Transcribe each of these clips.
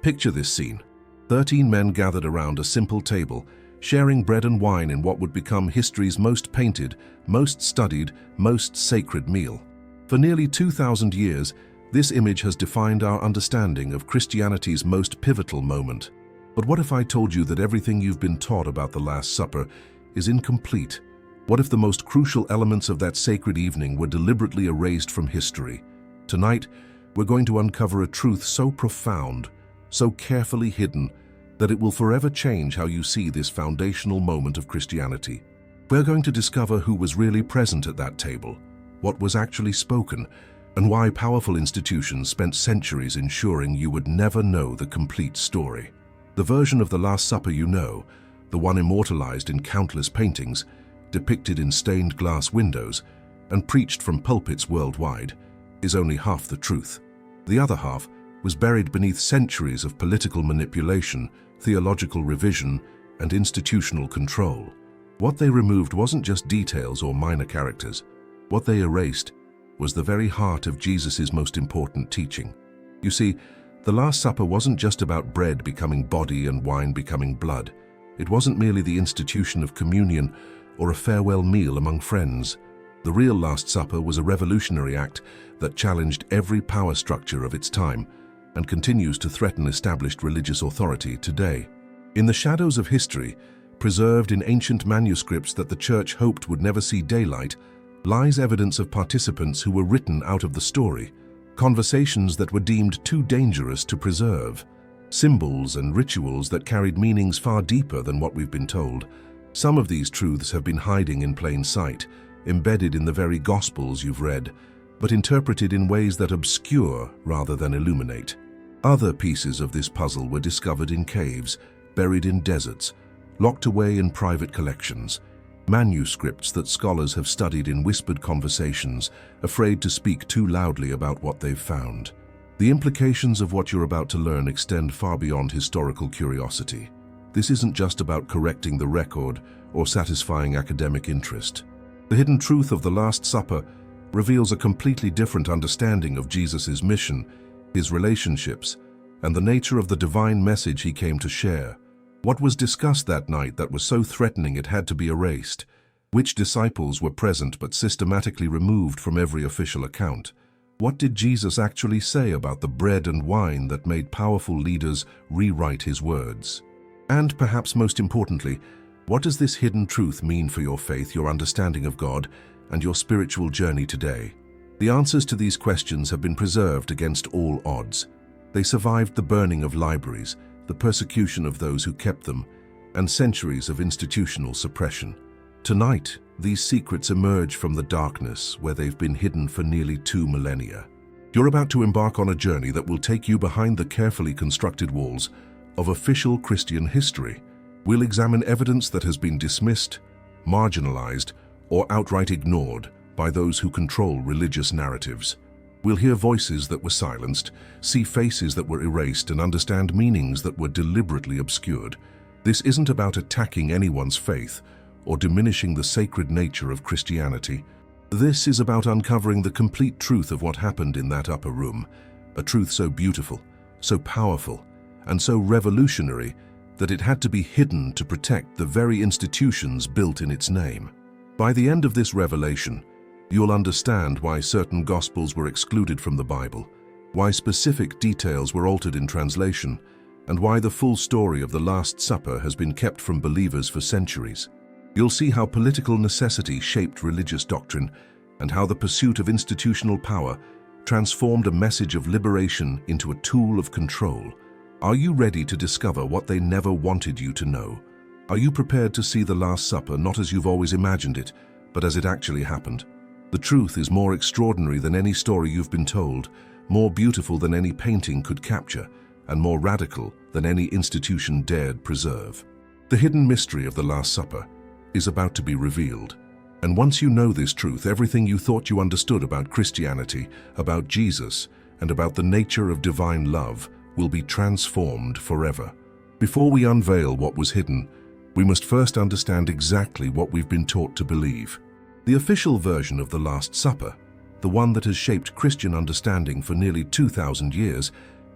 Picture this scene. 13 men gathered around a simple table, sharing bread and wine in what would become history's most painted, most studied, most sacred meal. For nearly 2,000 years, this image has defined our understanding of Christianity's most pivotal moment. But what if I told you that everything you've been taught about the Last Supper is incomplete? What if the most crucial elements of that sacred evening were deliberately erased from history? Tonight, we're going to uncover a truth so profound, so carefully hidden, that it will forever change how you see this foundational moment of Christianity. We're going to discover who was really present at that table, what was actually spoken, and why powerful institutions spent centuries ensuring you would never know the complete story. The version of the Last Supper you know, the one immortalized in countless paintings, depicted in stained glass windows, and preached from pulpits worldwide, is only half the truth. The other half was buried beneath centuries of political manipulation, theological revision, and institutional control. What they removed wasn't just details or minor characters. What they erased was the very heart of Jesus' most important teaching. You see, the Last Supper wasn't just about bread becoming body and wine becoming blood. It wasn't merely the institution of communion or a farewell meal among friends. The real Last Supper was a revolutionary act that challenged every power structure of its time and continues to threaten established religious authority today. In the shadows of history, preserved in ancient manuscripts that the Church hoped would never see daylight, lies evidence of participants who were written out of the story, conversations that were deemed too dangerous to preserve, symbols and rituals that carried meanings far deeper than what we've been told. Some of these truths have been hiding in plain sight, embedded in the very Gospels you've read, but interpreted in ways that obscure rather than illuminate. Other pieces of this puzzle were discovered in caves, buried in deserts, locked away in private collections, manuscripts that scholars have studied in whispered conversations, afraid to speak too loudly about what they've found. The implications of what you're about to learn extend far beyond historical curiosity. This isn't just about correcting the record or satisfying academic interest. The hidden truth of the Last Supper reveals a completely different understanding of Jesus' mission, his relationships, and the nature of the divine message he came to share. What was discussed that night that was so threatening it had to be erased? Which disciples were present but systematically removed from every official account? What did Jesus actually say about the bread and wine that made powerful leaders rewrite his words? And perhaps most importantly, what does this hidden truth mean for your faith, your understanding of God, and your spiritual journey today? The answers to these questions have been preserved against all odds. They survived the burning of libraries, the persecution of those who kept them, and centuries of institutional suppression. Tonight, these secrets emerge from the darkness where they've been hidden for nearly 2 millennia. You're about to embark on a journey that will take you behind the carefully constructed walls of official Christian history. We'll examine evidence that has been dismissed, marginalized, or outright ignored by those who control religious narratives. We'll hear voices that were silenced, see faces that were erased, and understand meanings that were deliberately obscured. This isn't about attacking anyone's faith or diminishing the sacred nature of Christianity. This is about uncovering the complete truth of what happened in that upper room, a truth so beautiful, so powerful, and so revolutionary that it had to be hidden to protect the very institutions built in its name. By the end of this revelation, you'll understand why certain Gospels were excluded from the Bible, why specific details were altered in translation, and why the full story of the Last Supper has been kept from believers for centuries. You'll see how political necessity shaped religious doctrine and how the pursuit of institutional power transformed a message of liberation into a tool of control. Are you ready to discover what they never wanted you to know? Are you prepared to see the Last Supper not as you've always imagined it, but as it actually happened? The truth is more extraordinary than any story you've been told, more beautiful than any painting could capture, and more radical than any institution dared preserve. The hidden mystery of the Last Supper is about to be revealed. And once you know this truth, everything you thought you understood about Christianity, about Jesus, and about the nature of divine love will be transformed forever. Before we unveil what was hidden, we must first understand exactly what we've been taught to believe. The official version of the Last Supper, the one that has shaped Christian understanding for nearly 2,000 years,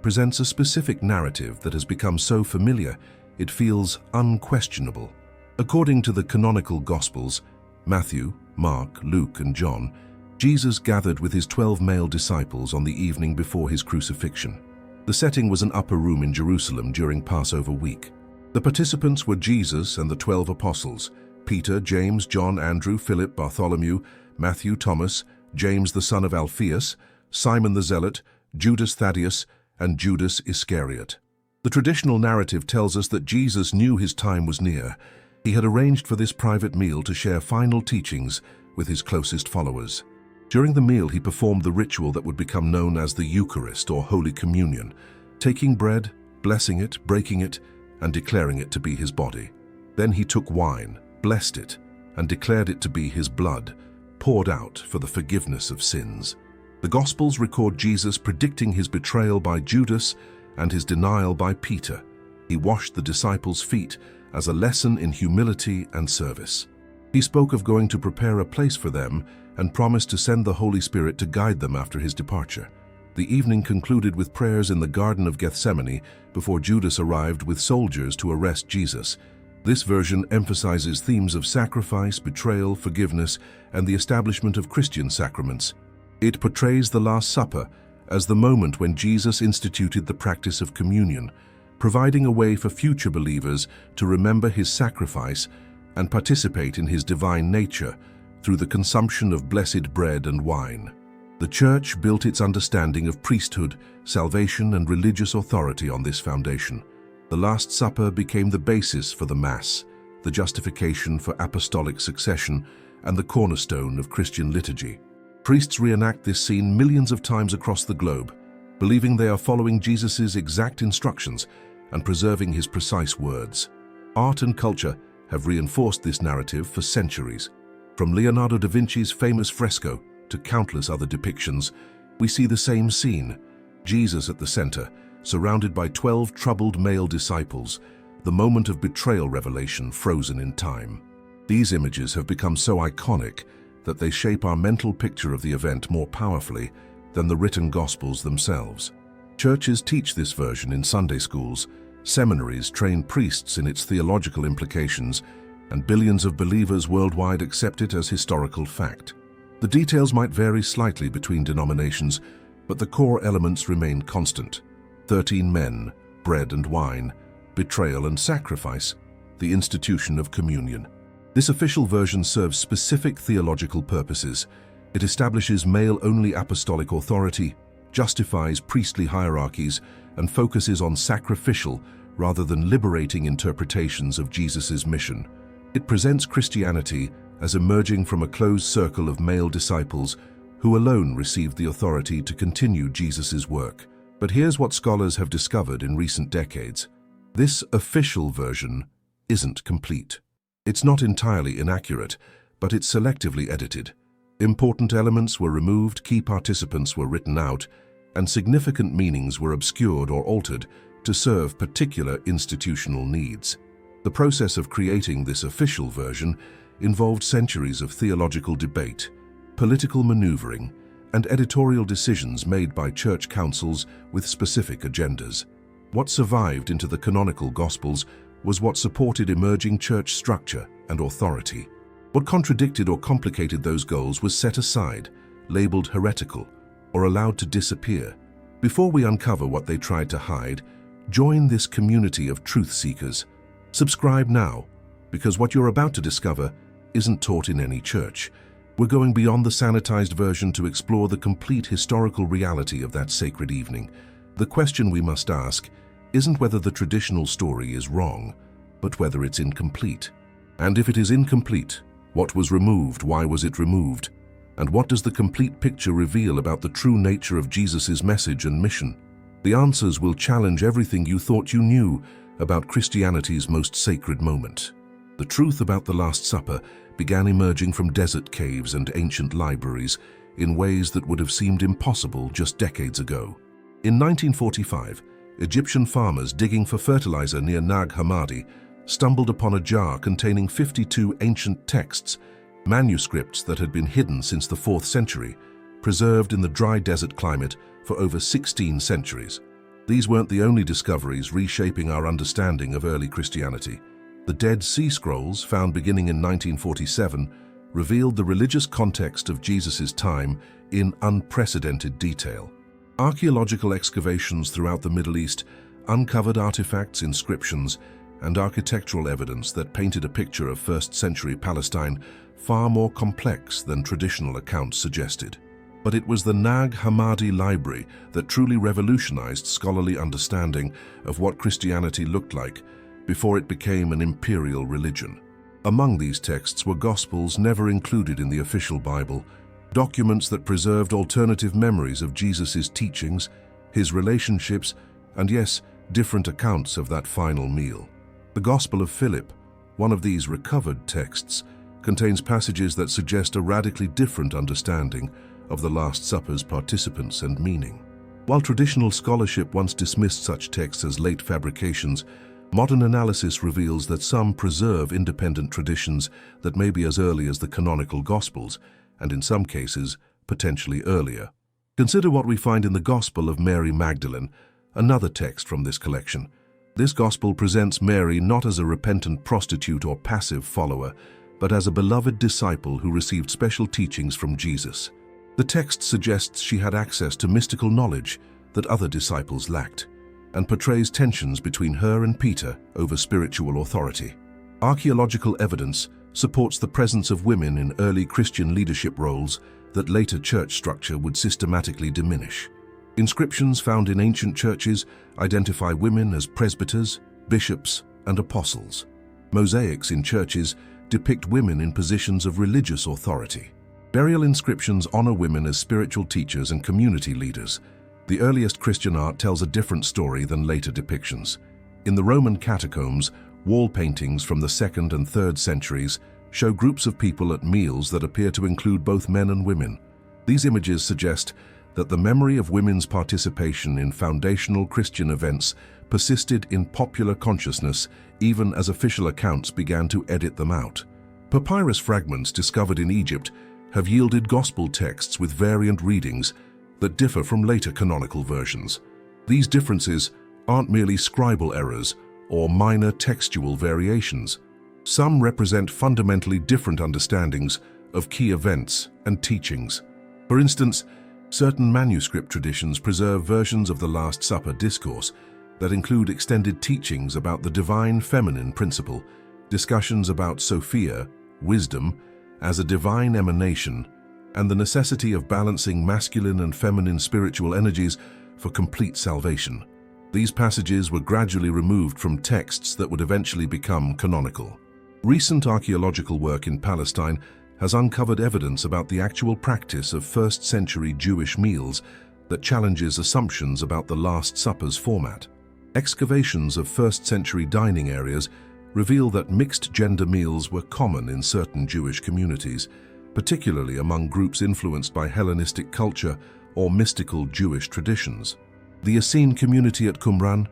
presents a specific narrative that has become so familiar it feels unquestionable. According to the canonical Gospels, Matthew, Mark, Luke, and John, Jesus gathered with his 12 male disciples on the evening before his crucifixion. The setting was an upper room in Jerusalem during Passover week. The participants were Jesus and the 12 apostles, Peter, James, John, Andrew, Philip, Bartholomew, Matthew, Thomas, James the son of Alphaeus, Simon the Zealot, Judas Thaddeus, and Judas Iscariot. The traditional narrative tells us that Jesus knew his time was near. He had arranged for this private meal to share final teachings with his closest followers. During the meal, he performed the ritual that would become known as the Eucharist or Holy Communion, taking bread, blessing it, breaking it, and declaring it to be his body. Then he took wine, blessed it, and declared it to be his blood, poured out for the forgiveness of sins. The Gospels record Jesus predicting his betrayal by Judas and his denial by Peter. He washed the disciples' feet as a lesson in humility and service. He spoke of going to prepare a place for them and promised to send the Holy Spirit to guide them after his departure. The evening concluded with prayers in the Garden of Gethsemane before Judas arrived with soldiers to arrest Jesus. This version emphasizes themes of sacrifice, betrayal, forgiveness, and the establishment of Christian sacraments. It portrays the Last Supper as the moment when Jesus instituted the practice of communion, providing a way for future believers to remember his sacrifice and participate in his divine nature through the consumption of blessed bread and wine. The Church built its understanding of priesthood, salvation, and religious authority on this foundation. The Last Supper became the basis for the Mass, the justification for apostolic succession, and the cornerstone of Christian liturgy. Priests reenact this scene millions of times across the globe, believing they are following Jesus' exact instructions and preserving his precise words. Art and culture have reinforced this narrative for centuries. From Leonardo da Vinci's famous fresco to countless other depictions, we see the same scene: Jesus at the center, surrounded by 12 troubled male disciples, the moment of betrayal revelation frozen in time. These images have become so iconic that they shape our mental picture of the event more powerfully than the written Gospels themselves. Churches teach this version in Sunday schools, seminaries train priests in its theological implications, and billions of believers worldwide accept it as historical fact. The details might vary slightly between denominations, but the core elements remain constant. 13 men, bread and wine, betrayal and sacrifice, the institution of communion. This official version serves specific theological purposes. It establishes male-only apostolic authority, justifies priestly hierarchies, and focuses on sacrificial rather than liberating interpretations of Jesus' mission. It presents Christianity as emerging from a closed circle of male disciples who alone received the authority to continue Jesus' work. But here's what scholars have discovered in recent decades. This official version isn't complete. It's not entirely inaccurate, but it's selectively edited. Important elements were removed, key participants were written out, and significant meanings were obscured or altered to serve particular institutional needs. The process of creating this official version involved centuries of theological debate, political maneuvering, and editorial decisions made by church councils with specific agendas. What survived into the canonical Gospels was what supported emerging church structure and authority. What contradicted or complicated those goals was set aside, labeled heretical, or allowed to disappear. Before we uncover what they tried to hide, join this community of truth seekers. Subscribe now, because what you're about to discover isn't taught in any church. We're going beyond the sanitized version to explore the complete historical reality of that sacred evening. The question we must ask isn't whether the traditional story is wrong, but whether it's incomplete. And if it is incomplete, what was removed, why was it removed? And what does the complete picture reveal about the true nature of Jesus' message and mission? The answers will challenge everything you thought you knew about Christianity's most sacred moment. The truth about the Last Supper began emerging from desert caves and ancient libraries in ways that would have seemed impossible just decades ago. In 1945, Egyptian farmers digging for fertilizer near Nag Hammadi stumbled upon a jar containing 52 ancient texts, manuscripts that had been hidden since the 4th century, preserved in the dry desert climate for over 16 centuries. These weren't the only discoveries reshaping our understanding of early Christianity. The Dead Sea Scrolls, found beginning in 1947, revealed the religious context of Jesus' time in unprecedented detail. Archaeological excavations throughout the Middle East uncovered artifacts, inscriptions, and architectural evidence that painted a picture of first-century Palestine far more complex than traditional accounts suggested. But it was the Nag Hammadi library that truly revolutionized scholarly understanding of what Christianity looked like before it became an imperial religion. Among these texts were Gospels never included in the official Bible, documents that preserved alternative memories of Jesus' teachings, his relationships, and yes, different accounts of that final meal. The Gospel of Philip, one of these recovered texts, contains passages that suggest a radically different understanding of the Last Supper's participants and meaning. While traditional scholarship once dismissed such texts as late fabrications, modern analysis reveals that some preserve independent traditions that may be as early as the canonical Gospels, and in some cases, potentially earlier. Consider what we find in the Gospel of Mary Magdalene, another text from this collection. This Gospel presents Mary not as a repentant prostitute or passive follower, but as a beloved disciple who received special teachings from Jesus. The text suggests she had access to mystical knowledge that other disciples lacked, and portrays tensions between her and Peter over spiritual authority. Archaeological evidence supports the presence of women in early Christian leadership roles that later church structure would systematically diminish. Inscriptions found in ancient churches identify women as presbyters, bishops, and apostles. Mosaics in churches depict women in positions of religious authority. Burial inscriptions honor women as spiritual teachers and community leaders. The earliest Christian art tells a different story than later depictions. In the Roman catacombs, wall paintings from the 2nd and 3rd centuries show groups of people at meals that appear to include both men and women. These images suggest that the memory of women's participation in foundational Christian events persisted in popular consciousness even as official accounts began to edit them out. Papyrus fragments discovered in Egypt have yielded gospel texts with variant readings that differ from later canonical versions. These differences aren't merely scribal errors or minor textual variations. Some represent fundamentally different understandings of key events and teachings. For instance, certain manuscript traditions preserve versions of the Last Supper discourse that include extended teachings about the divine feminine principle, discussions about Sophia, wisdom, as a divine emanation, and the necessity of balancing masculine and feminine spiritual energies for complete salvation. These passages were gradually removed from texts that would eventually become canonical. Recent archaeological work in Palestine has uncovered evidence about the actual practice of first-century Jewish meals that challenges assumptions about the Last Supper's format. Excavations of first-century dining areas reveal that mixed-gender meals were common in certain Jewish communities, particularly among groups influenced by Hellenistic culture or mystical Jewish traditions. The Essene community at Qumran,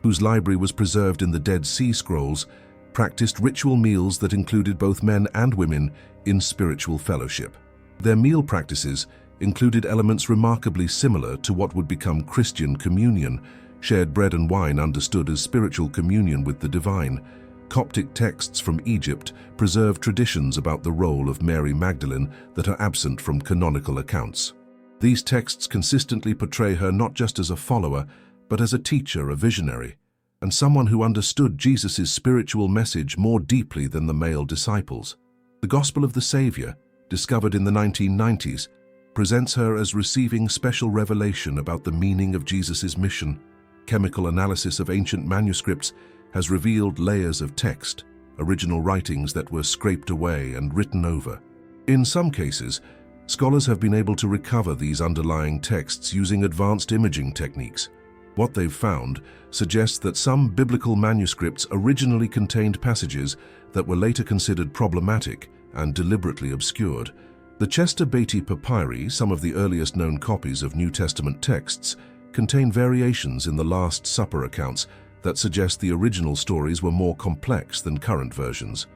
whose library was preserved in the Dead Sea Scrolls, practiced ritual meals that included both men and women in spiritual fellowship. Their meal practices included elements remarkably similar to what would become Christian communion, shared bread and wine understood as spiritual communion with the divine. Coptic texts from Egypt preserve traditions about the role of Mary Magdalene that are absent from canonical accounts. These texts consistently portray her not just as a follower, but as a teacher, a visionary, and someone who understood Jesus' spiritual message more deeply than the male disciples. The Gospel of the Savior, discovered in the 1990s, presents her as receiving special revelation about the meaning of Jesus' mission. Chemical analysis of ancient manuscripts has revealed layers of text, original writings that were scraped away and written over. In some cases, scholars have been able to recover these underlying texts using advanced imaging techniques. What they've found suggests that some biblical manuscripts originally contained passages that were later considered problematic and deliberately obscured. The Chester Beatty papyri, some of the earliest known copies of New Testament texts, contain variations in the Last Supper accounts that suggest the original stories were more complex than current versions.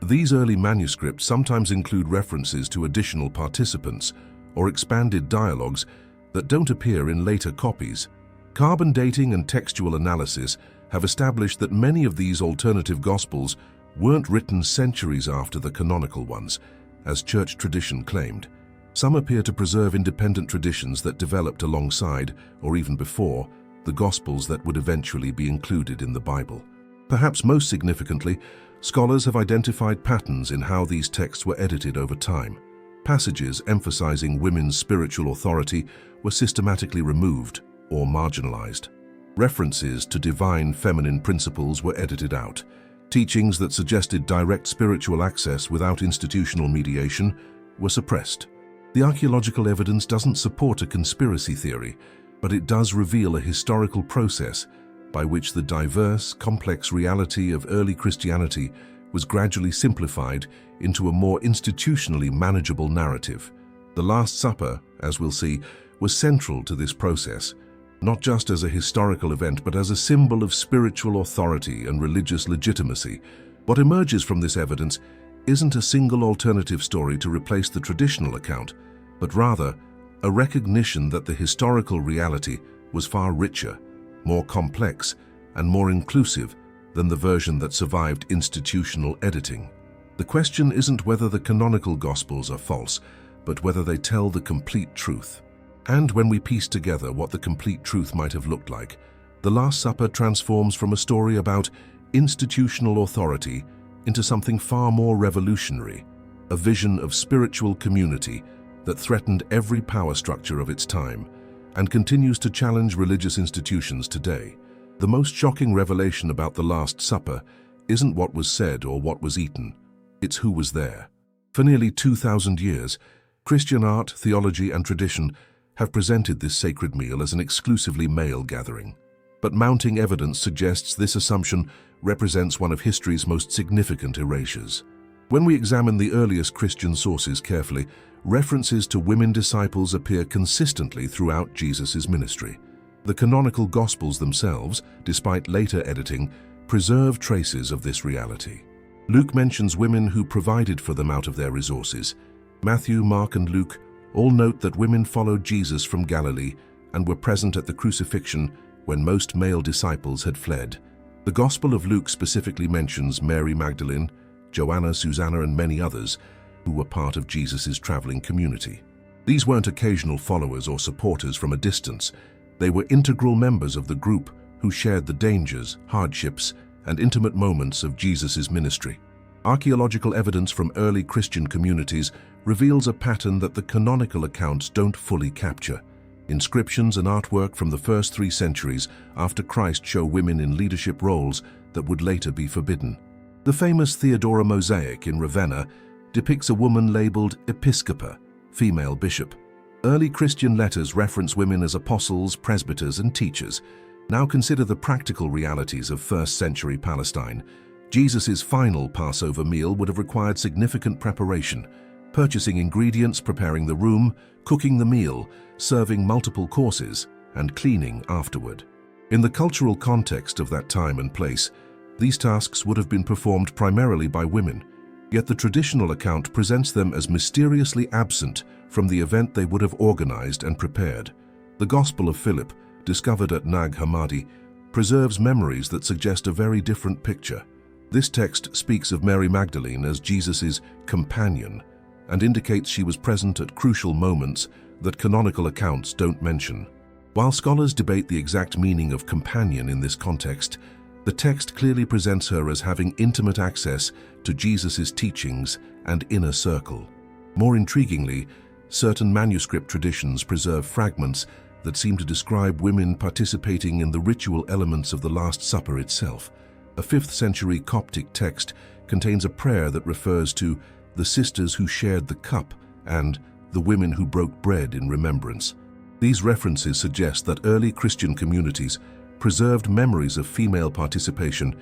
These early manuscripts sometimes include references to additional participants or expanded dialogues that don't appear in later copies. Carbon dating and textual analysis have established that many of these alternative Gospels weren't written centuries after the canonical ones, as church tradition claimed. Some appear to preserve independent traditions that developed alongside, or even before, the Gospels that would eventually be included in the Bible. Perhaps most significantly, scholars have identified patterns in how these texts were edited over time. Passages emphasizing women's spiritual authority were systematically removed or marginalized. References to divine feminine principles were edited out. Teachings that suggested direct spiritual access without institutional mediation were suppressed. The archaeological evidence doesn't support a conspiracy theory, but it does reveal a historical process by which the diverse, complex reality of early Christianity was gradually simplified into a more institutionally manageable narrative. The Last Supper, as we'll see, was central to this process, not just as a historical event, but as a symbol of spiritual authority and religious legitimacy. What emerges from this evidence isn't a single alternative story to replace the traditional account, but rather a recognition that the historical reality was far richer, more complex, and more inclusive than the version that survived institutional editing. The question isn't whether the canonical Gospels are false, but whether they tell the complete truth. And when we piece together what the complete truth might have looked like, the Last Supper transforms from a story about institutional authority into something far more revolutionary, a vision of spiritual community that threatened every power structure of its time and continues to challenge religious institutions today. The most shocking revelation about the Last Supper isn't what was said or what was eaten, it's who was there. For nearly 2,000 years, Christian art, theology, and tradition have presented this sacred meal as an exclusively male gathering. But mounting evidence suggests this assumption represents one of history's most significant erasures. When we examine the earliest Christian sources carefully, references to women disciples appear consistently throughout Jesus' ministry. The canonical Gospels themselves, despite later editing, preserve traces of this reality. Luke mentions women who provided for them out of their resources. Matthew, Mark, and Luke all note that women followed Jesus from Galilee and were present at the crucifixion when most male disciples had fled. The Gospel of Luke specifically mentions Mary Magdalene, Joanna, Susanna, and many others who were part of Jesus' traveling community. These weren't occasional followers or supporters from a distance. They were integral members of the group who shared the dangers, hardships, and intimate moments of Jesus' ministry. Archaeological evidence from early Christian communities reveals a pattern that the canonical accounts don't fully capture. Inscriptions and artwork from the first 3 centuries after Christ show women in leadership roles that would later be forbidden. The famous Theodora mosaic in Ravenna depicts a woman labeled episcopa, female bishop. Early Christian letters reference women as apostles, presbyters, and teachers. Now consider the practical realities of first-century Palestine. Jesus' final Passover meal would have required significant preparation, purchasing ingredients, preparing the room, cooking the meal, serving multiple courses, and cleaning afterward. In the cultural context of that time and place, these tasks would have been performed primarily by women, yet the traditional account presents them as mysteriously absent from the event they would have organized and prepared. The Gospel of Philip, discovered at Nag Hammadi, preserves memories that suggest a very different picture. This text speaks of Mary Magdalene as Jesus' companion and indicates she was present at crucial moments that canonical accounts don't mention. While scholars debate the exact meaning of companion in this context, the text clearly presents her as having intimate access to Jesus' teachings and inner circle. More intriguingly, certain manuscript traditions preserve fragments that seem to describe women participating in the ritual elements of the Last Supper itself. A 5th century Coptic text contains a prayer that refers to the sisters who shared the cup and the women who broke bread in remembrance. These references suggest that early Christian communities preserved memories of female participation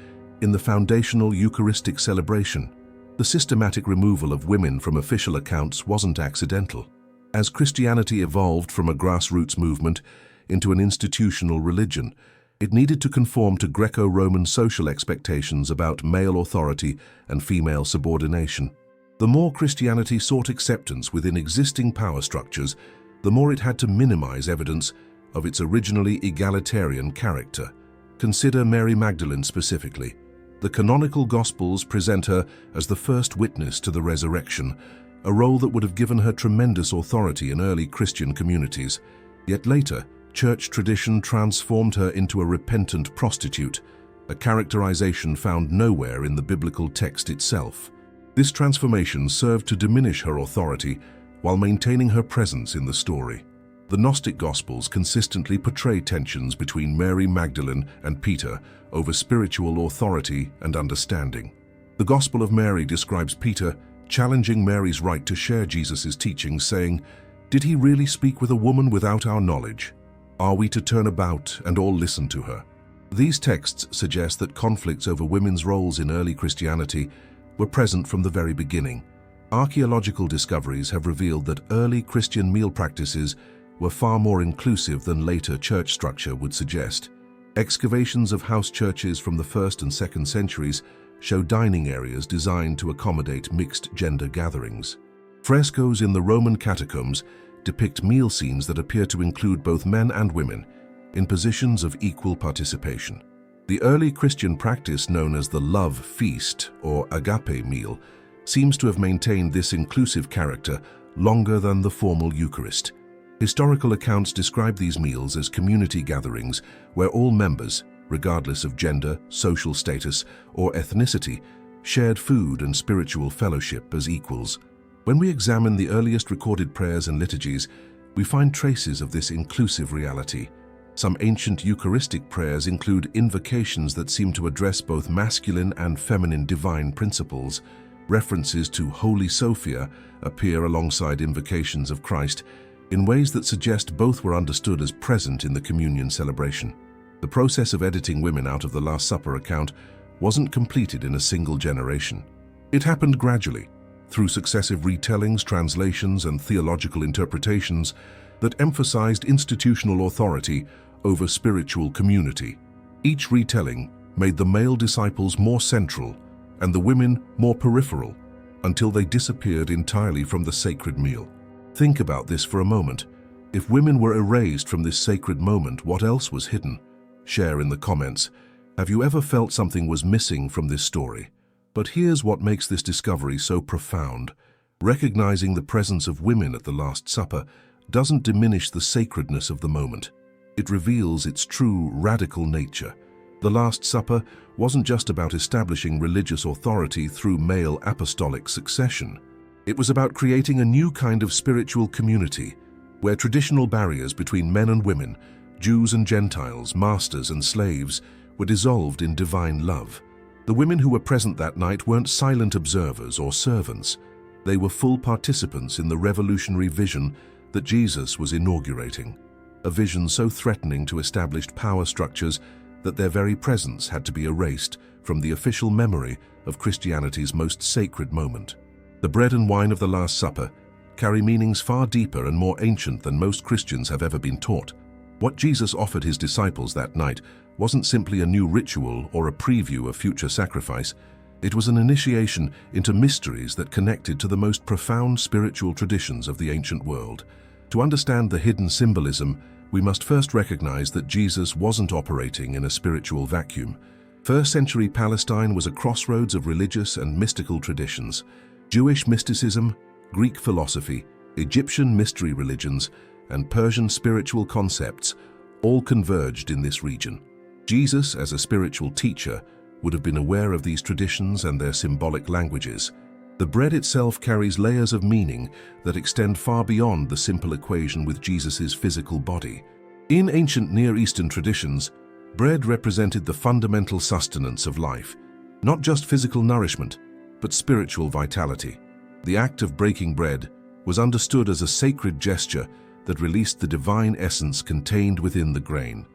in the foundational Eucharistic celebration. The systematic removal of women from official accounts wasn't accidental. As Christianity evolved from a grassroots movement into an institutional religion, it needed to conform to Greco-Roman social expectations about male authority and female subordination. The more Christianity sought acceptance within existing power structures, the more it had to minimize evidence of its originally egalitarian character. Consider Mary Magdalene specifically. The canonical Gospels present her as the first witness to the resurrection, a role that would have given her tremendous authority in early Christian communities. Yet later, church tradition transformed her into a repentant prostitute, a characterization found nowhere in the biblical text itself. This transformation served to diminish her authority while maintaining her presence in the story. The Gnostic Gospels consistently portray tensions between Mary Magdalene and Peter over spiritual authority and understanding. The Gospel of Mary describes Peter challenging Mary's right to share Jesus' teachings, saying, "Did he really speak with a woman without our knowledge? Are we to turn about and all listen to her?" These texts suggest that conflicts over women's roles in early Christianity were present from the very beginning. Archaeological discoveries have revealed that early Christian meal practices were far more inclusive than later church structure would suggest. Excavations of house churches from the 1st and 2nd centuries show dining areas designed to accommodate mixed gender gatherings. Frescoes in the Roman catacombs depict meal scenes that appear to include both men and women in positions of equal participation. The early Christian practice known as the love feast or agape meal seems to have maintained this inclusive character longer than the formal Eucharist. Historical accounts describe these meals as community gatherings where all members, regardless of gender, social status, or ethnicity, shared food and spiritual fellowship as equals. When we examine the earliest recorded prayers and liturgies, we find traces of this inclusive reality. Some ancient Eucharistic prayers include invocations that seem to address both masculine and feminine divine principles. References to Holy Sophia appear alongside invocations of Christ in ways that suggest both were understood as present in the communion celebration. The process of editing women out of the Last Supper account wasn't completed in a single generation. It happened gradually, through successive retellings, translations, and theological interpretations that emphasized institutional authority over spiritual community. Each retelling made the male disciples more central and the women more peripheral, until they disappeared entirely from the sacred meal. Think about this for a moment. If women were erased from this sacred moment, what else was hidden? Share in the comments. Have you ever felt something was missing from this story? But here's what makes this discovery so profound. Recognizing the presence of women at the Last Supper doesn't diminish the sacredness of the moment. It reveals its true radical nature. The Last Supper wasn't just about establishing religious authority through male apostolic succession. It was about creating a new kind of spiritual community, where traditional barriers between men and women, Jews and Gentiles, masters and slaves, were dissolved in divine love. The women who were present that night weren't silent observers or servants. They were full participants in the revolutionary vision that Jesus was inaugurating, a vision so threatening to established power structures that their very presence had to be erased from the official memory of Christianity's most sacred moment. The bread and wine of the Last Supper carry meanings far deeper and more ancient than most Christians have ever been taught. What Jesus offered his disciples that night wasn't simply a new ritual or a preview of future sacrifice. It was an initiation into mysteries that connected to the most profound spiritual traditions of the ancient world. To understand the hidden symbolism, we must first recognize that Jesus wasn't operating in a spiritual vacuum. First-century Palestine was a crossroads of religious and mystical traditions. Jewish mysticism, Greek philosophy, Egyptian mystery religions, and Persian spiritual concepts all converged in this region. Jesus, as a spiritual teacher, would have been aware of these traditions and their symbolic languages. The bread itself carries layers of meaning that extend far beyond the simple equation with Jesus' physical body. In ancient Near Eastern traditions, bread represented the fundamental sustenance of life, not just physical nourishment, but spiritual vitality. The act of breaking bread was understood as a sacred gesture that released the divine essence contained within the grain.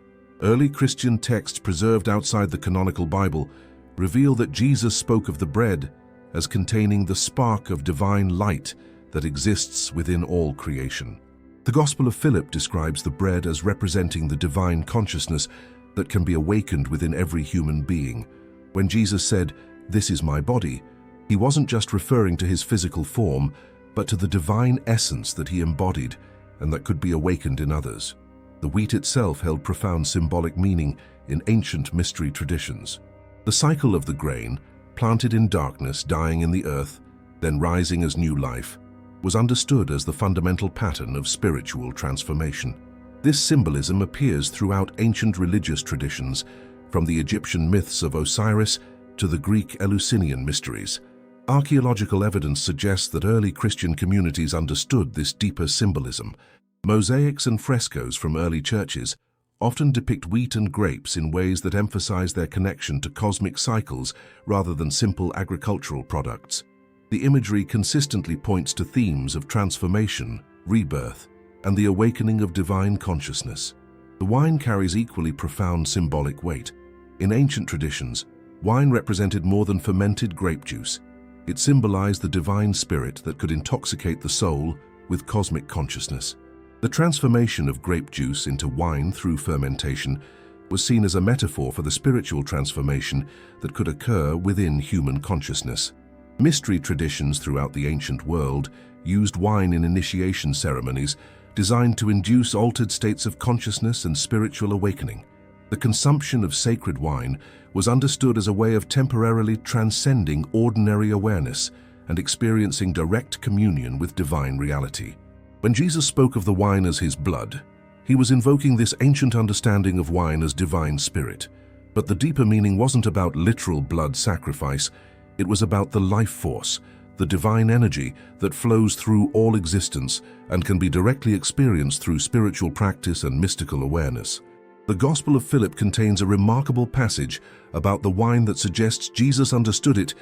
Early Christian texts preserved outside the canonical Bible reveal that Jesus spoke of the bread as containing the spark of divine light that exists within all creation. The Gospel of Philip describes the bread as representing the divine consciousness that can be awakened within every human being. When Jesus said, "This is my body," he wasn't just referring to his physical form, but to the divine essence that he embodied and that could be awakened in others. The wheat itself held profound symbolic meaning in ancient mystery traditions. The cycle of the grain, planted in darkness, dying in the earth, then rising as new life, was understood as the fundamental pattern of spiritual transformation. This symbolism appears throughout ancient religious traditions, from the Egyptian myths of Osiris to the Greek Eleusinian mysteries. Archaeological evidence suggests that early Christian communities understood this deeper symbolism. Mosaics and frescoes from early churches often depict wheat and grapes in ways that emphasize their connection to cosmic cycles rather than simple agricultural products. The imagery consistently points to themes of transformation, rebirth, and the awakening of divine consciousness. The wine carries equally profound symbolic weight. In ancient traditions, wine represented more than fermented grape juice. It symbolized the divine spirit that could intoxicate the soul with cosmic consciousness. The transformation of grape juice into wine through fermentation was seen as a metaphor for the spiritual transformation that could occur within human consciousness. Mystery traditions throughout the ancient world used wine in initiation ceremonies designed to induce altered states of consciousness and spiritual awakening. The consumption of sacred wine was understood as a way of temporarily transcending ordinary awareness and experiencing direct communion with divine reality. When Jesus spoke of the wine as his blood, he was invoking this ancient understanding of wine as divine spirit. But the deeper meaning wasn't about literal blood sacrifice, it was about the life force, the divine energy that flows through all existence and can be directly experienced through spiritual practice and mystical awareness. The Gospel of Philip contains a remarkable passage about the wine that suggests Jesus understood it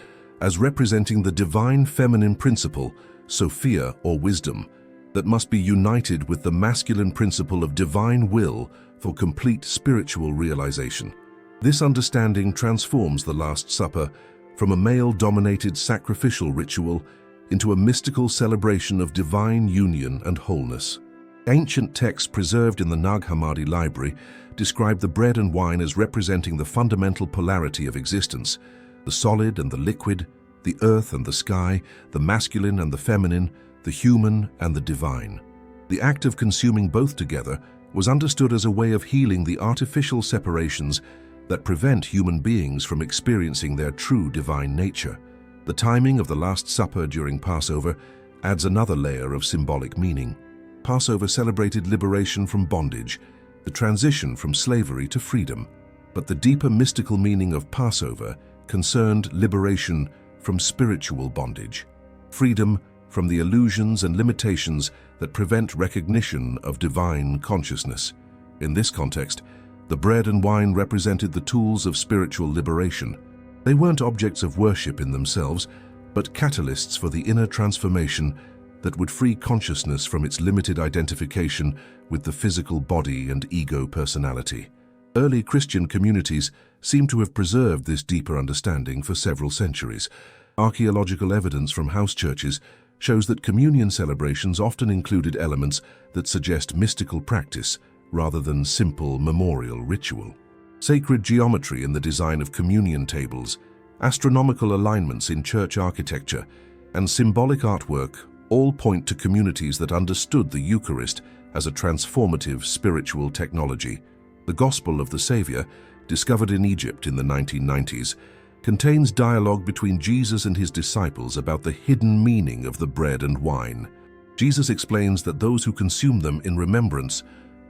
as representing the divine feminine principle, Sophia or wisdom, that must be united with the masculine principle of divine will for complete spiritual realization. This understanding transforms the Last Supper from a male-dominated sacrificial ritual into a mystical celebration of divine union and wholeness. Ancient texts preserved in the Nag Hammadi library describe the bread and wine as representing the fundamental polarity of existence, the solid and the liquid, the earth and the sky, the masculine and the feminine, the human and the divine. The act of consuming both together was understood as a way of healing the artificial separations that prevent human beings from experiencing their true divine nature. The timing of the Last Supper during Passover adds another layer of symbolic meaning. Passover celebrated liberation from bondage, the transition from slavery to freedom. But the deeper mystical meaning of Passover concerned liberation from spiritual bondage, freedom from the illusions and limitations that prevent recognition of divine consciousness. In this context, the bread and wine represented the tools of spiritual liberation. They weren't objects of worship in themselves, but catalysts for the inner transformation that would free consciousness from its limited identification with the physical body and ego personality. Early Christian communities seem to have preserved this deeper understanding for several centuries. Archaeological evidence from house churches shows that communion celebrations often included elements that suggest mystical practice rather than simple memorial ritual. Sacred geometry in the design of communion tables, astronomical alignments in church architecture, and symbolic artwork all point to communities that understood the Eucharist as a transformative spiritual technology. The Gospel of the Savior, discovered in Egypt in the 1990s, contains dialogue between Jesus and his disciples about the hidden meaning of the bread and wine. Jesus explains that those who consume them in remembrance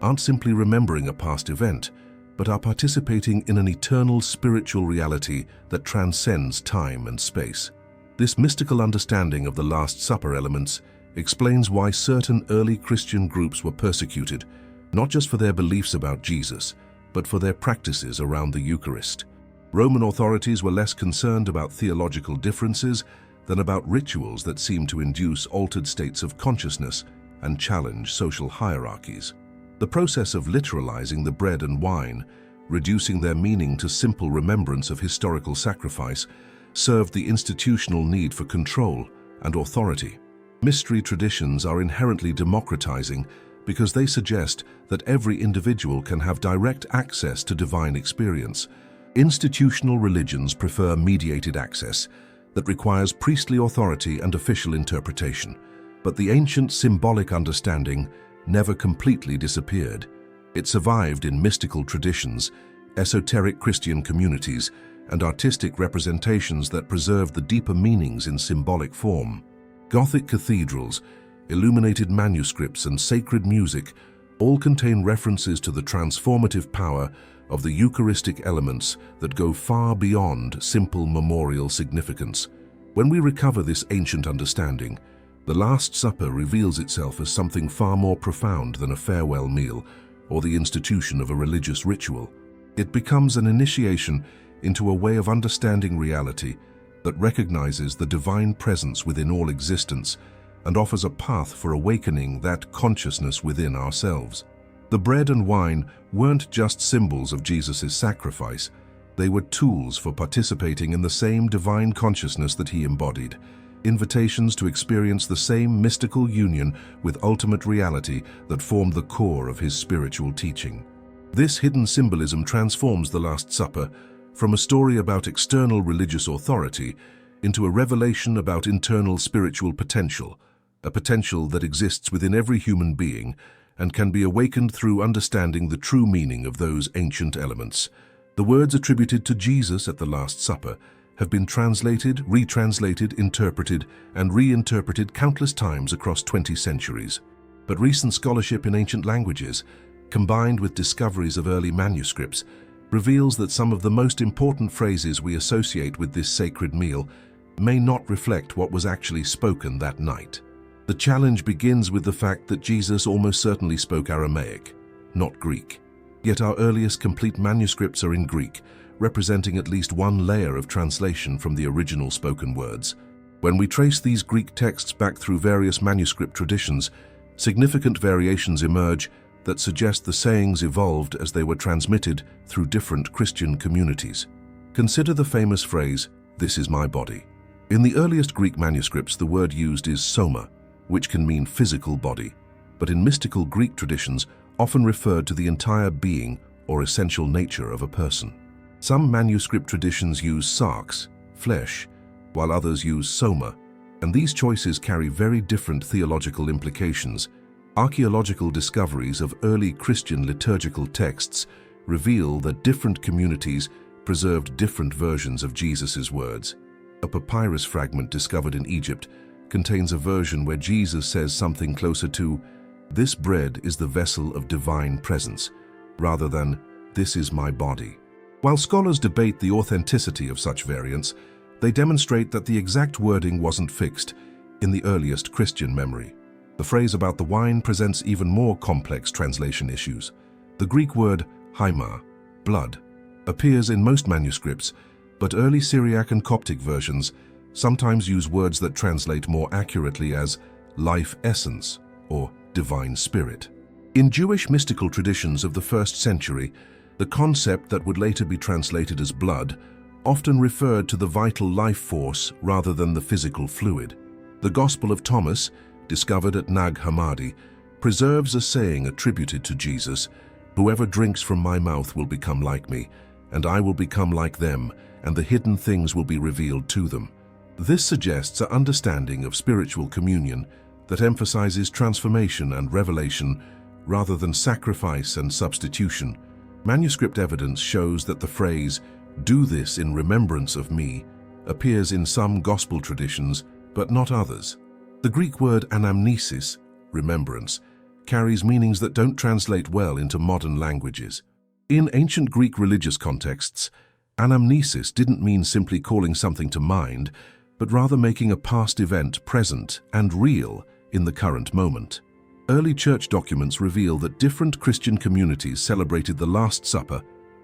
aren't simply remembering a past event, but are participating in an eternal spiritual reality that transcends time and space. This mystical understanding of the Last Supper elements explains why certain early Christian groups were persecuted, not just for their beliefs about Jesus, but for their practices around the Eucharist. Roman authorities were less concerned about theological differences than about rituals that seemed to induce altered states of consciousness and challenge social hierarchies. The process of literalizing the bread and wine, reducing their meaning to simple remembrance of historical sacrifice, served the institutional need for control and authority. Mystery traditions are inherently democratizing because they suggest that every individual can have direct access to divine experience. Institutional religions prefer mediated access that requires priestly authority and official interpretation, but the ancient symbolic understanding never completely disappeared. It survived in mystical traditions, esoteric Christian communities, and artistic representations that preserved the deeper meanings in symbolic form. Gothic cathedrals, illuminated manuscripts, and sacred music all contain references to the transformative power of the Eucharistic elements that go far beyond simple memorial significance. When we recover this ancient understanding, the Last Supper reveals itself as something far more profound than a farewell meal or the institution of a religious ritual. It becomes an initiation into a way of understanding reality that recognizes the divine presence within all existence and offers a path for awakening that consciousness within ourselves. The bread and wine weren't just symbols of Jesus' sacrifice, they were tools for participating in the same divine consciousness that he embodied, invitations to experience the same mystical union with ultimate reality that formed the core of his spiritual teaching. This hidden symbolism transforms the Last Supper from a story about external religious authority into a revelation about internal spiritual potential, a potential that exists within every human being and can be awakened through understanding the true meaning of those ancient elements. The words attributed to Jesus at the Last Supper have been translated, retranslated, interpreted, and reinterpreted countless times across 20 centuries. But recent scholarship in ancient languages, combined with discoveries of early manuscripts, reveals that some of the most important phrases we associate with this sacred meal may not reflect what was actually spoken that night. The challenge begins with the fact that Jesus almost certainly spoke Aramaic, not Greek. Yet our earliest complete manuscripts are in Greek, representing at least one layer of translation from the original spoken words. When we trace these Greek texts back through various manuscript traditions, significant variations emerge that suggest the sayings evolved as they were transmitted through different Christian communities. Consider the famous phrase, "This is my body." In the earliest Greek manuscripts, the word used is soma, which can mean physical body, but in mystical Greek traditions often referred to the entire being or essential nature of a person. Some manuscript traditions use sarx, flesh, while others use soma, and these choices carry very different theological implications. Archaeological discoveries of early Christian liturgical texts reveal that different communities preserved different versions of Jesus' words. A papyrus fragment discovered in Egypt contains a version where Jesus says something closer to, "This bread is the vessel of divine presence," rather than, "This is my body." While scholars debate the authenticity of such variants, they demonstrate that the exact wording wasn't fixed in the earliest Christian memory. The phrase about the wine presents even more complex translation issues. The Greek word haima, blood, appears in most manuscripts, but early Syriac and Coptic versions sometimes use words that translate more accurately as life essence or divine spirit. In Jewish mystical traditions of the 1st century, the concept that would later be translated as blood often referred to the vital life force rather than the physical fluid. The Gospel of Thomas, discovered at Nag Hammadi, preserves a saying attributed to Jesus, "Whoever drinks from my mouth will become like me, and I will become like them, and the hidden things will be revealed to them." This suggests an understanding of spiritual communion that emphasizes transformation and revelation rather than sacrifice and substitution. Manuscript evidence shows that the phrase, "Do this in remembrance of me," appears in some gospel traditions, but not others. The Greek word anamnesis, remembrance, carries meanings that don't translate well into modern languages. In ancient Greek religious contexts, anamnesis didn't mean simply calling something to mind, but rather making a past event present and real in the current moment. Early church documents reveal that different Christian communities celebrated the Last Supper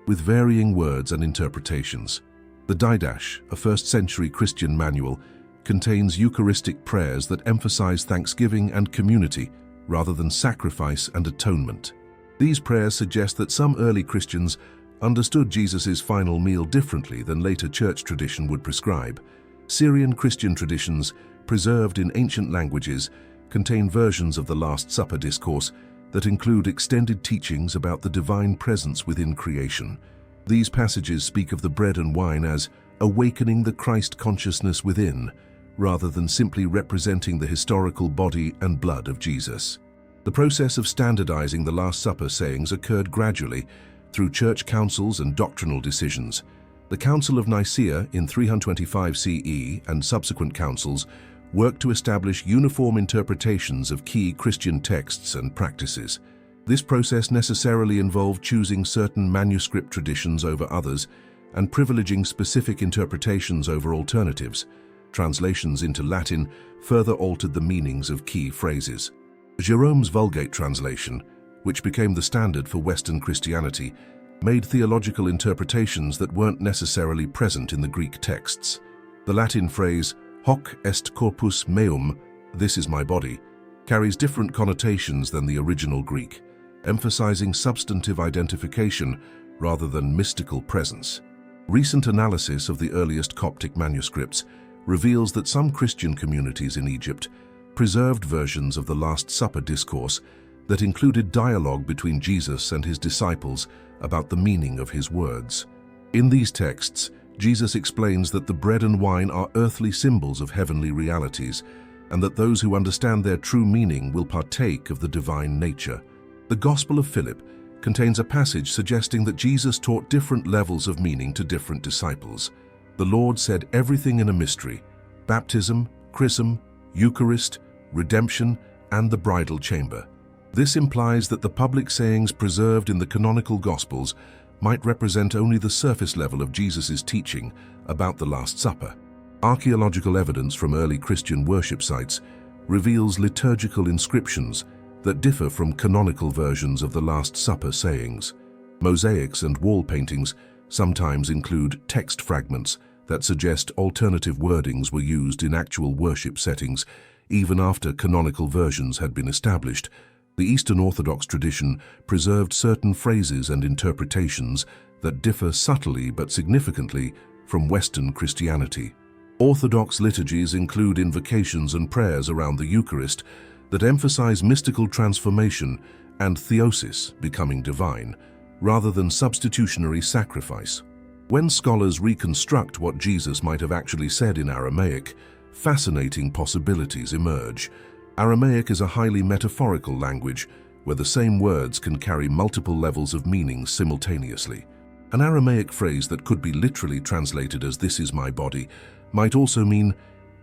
with varying words and interpretations. The Didache, a 1st century Christian manual, contains Eucharistic prayers that emphasize thanksgiving and community rather than sacrifice and atonement. These prayers suggest that some early Christians understood Jesus' final meal differently than later church tradition would prescribe. Syrian Christian traditions, preserved in ancient languages, contain versions of the Last Supper discourse that include extended teachings about the divine presence within creation. These passages speak of the bread and wine as awakening the Christ consciousness within, rather than simply representing the historical body and blood of Jesus. The process of standardizing the Last Supper sayings occurred gradually through church councils and doctrinal decisions. The Council of Nicaea in 325 CE and subsequent councils worked to establish uniform interpretations of key Christian texts and practices. This process necessarily involved choosing certain manuscript traditions over others and privileging specific interpretations over alternatives. Translations into Latin further altered the meanings of key phrases. Jerome's Vulgate translation, which became the standard for Western Christianity, made theological interpretations that weren't necessarily present in the Greek texts. The Latin phrase, hoc est corpus meum, this is my body, carries different connotations than the original Greek, emphasizing substantive identification rather than mystical presence. Recent analysis of the earliest Coptic manuscripts reveals that some Christian communities in Egypt preserved versions of the Last Supper discourse that included dialogue between Jesus and his disciples about the meaning of his words. In these texts, Jesus explains that the bread and wine are earthly symbols of heavenly realities, and that those who understand their true meaning will partake of the divine nature. The Gospel of Philip contains a passage suggesting that Jesus taught different levels of meaning to different disciples. The Lord said everything in a mystery: baptism, chrism, Eucharist, redemption, and the bridal chamber. This implies that the public sayings preserved in the canonical Gospels might represent only the surface level of Jesus' teaching about the Last Supper. Archaeological evidence from early Christian worship sites reveals liturgical inscriptions that differ from canonical versions of the Last Supper sayings. Mosaics and wall paintings sometimes include text fragments that suggest alternative wordings were used in actual worship settings, even after canonical versions had been established. The Eastern Orthodox tradition preserved certain phrases and interpretations that differ subtly but significantly from Western Christianity. Orthodox liturgies include invocations and prayers around the Eucharist that emphasize mystical transformation and theosis, becoming divine, rather than substitutionary sacrifice. When scholars reconstruct what Jesus might have actually said in Aramaic, fascinating possibilities emerge. Aramaic is a highly metaphorical language where the same words can carry multiple levels of meaning simultaneously. An Aramaic phrase that could be literally translated as "this is my body" might also mean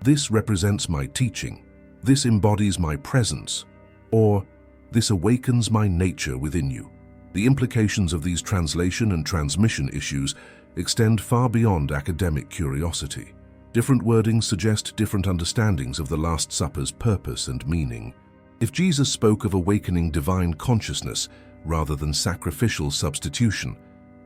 "this represents my teaching," "this embodies my presence," or "this awakens my nature within you." The implications of these translation and transmission issues extend far beyond academic curiosity. Different wordings suggest different understandings of the Last Supper's purpose and meaning. If Jesus spoke of awakening divine consciousness rather than sacrificial substitution,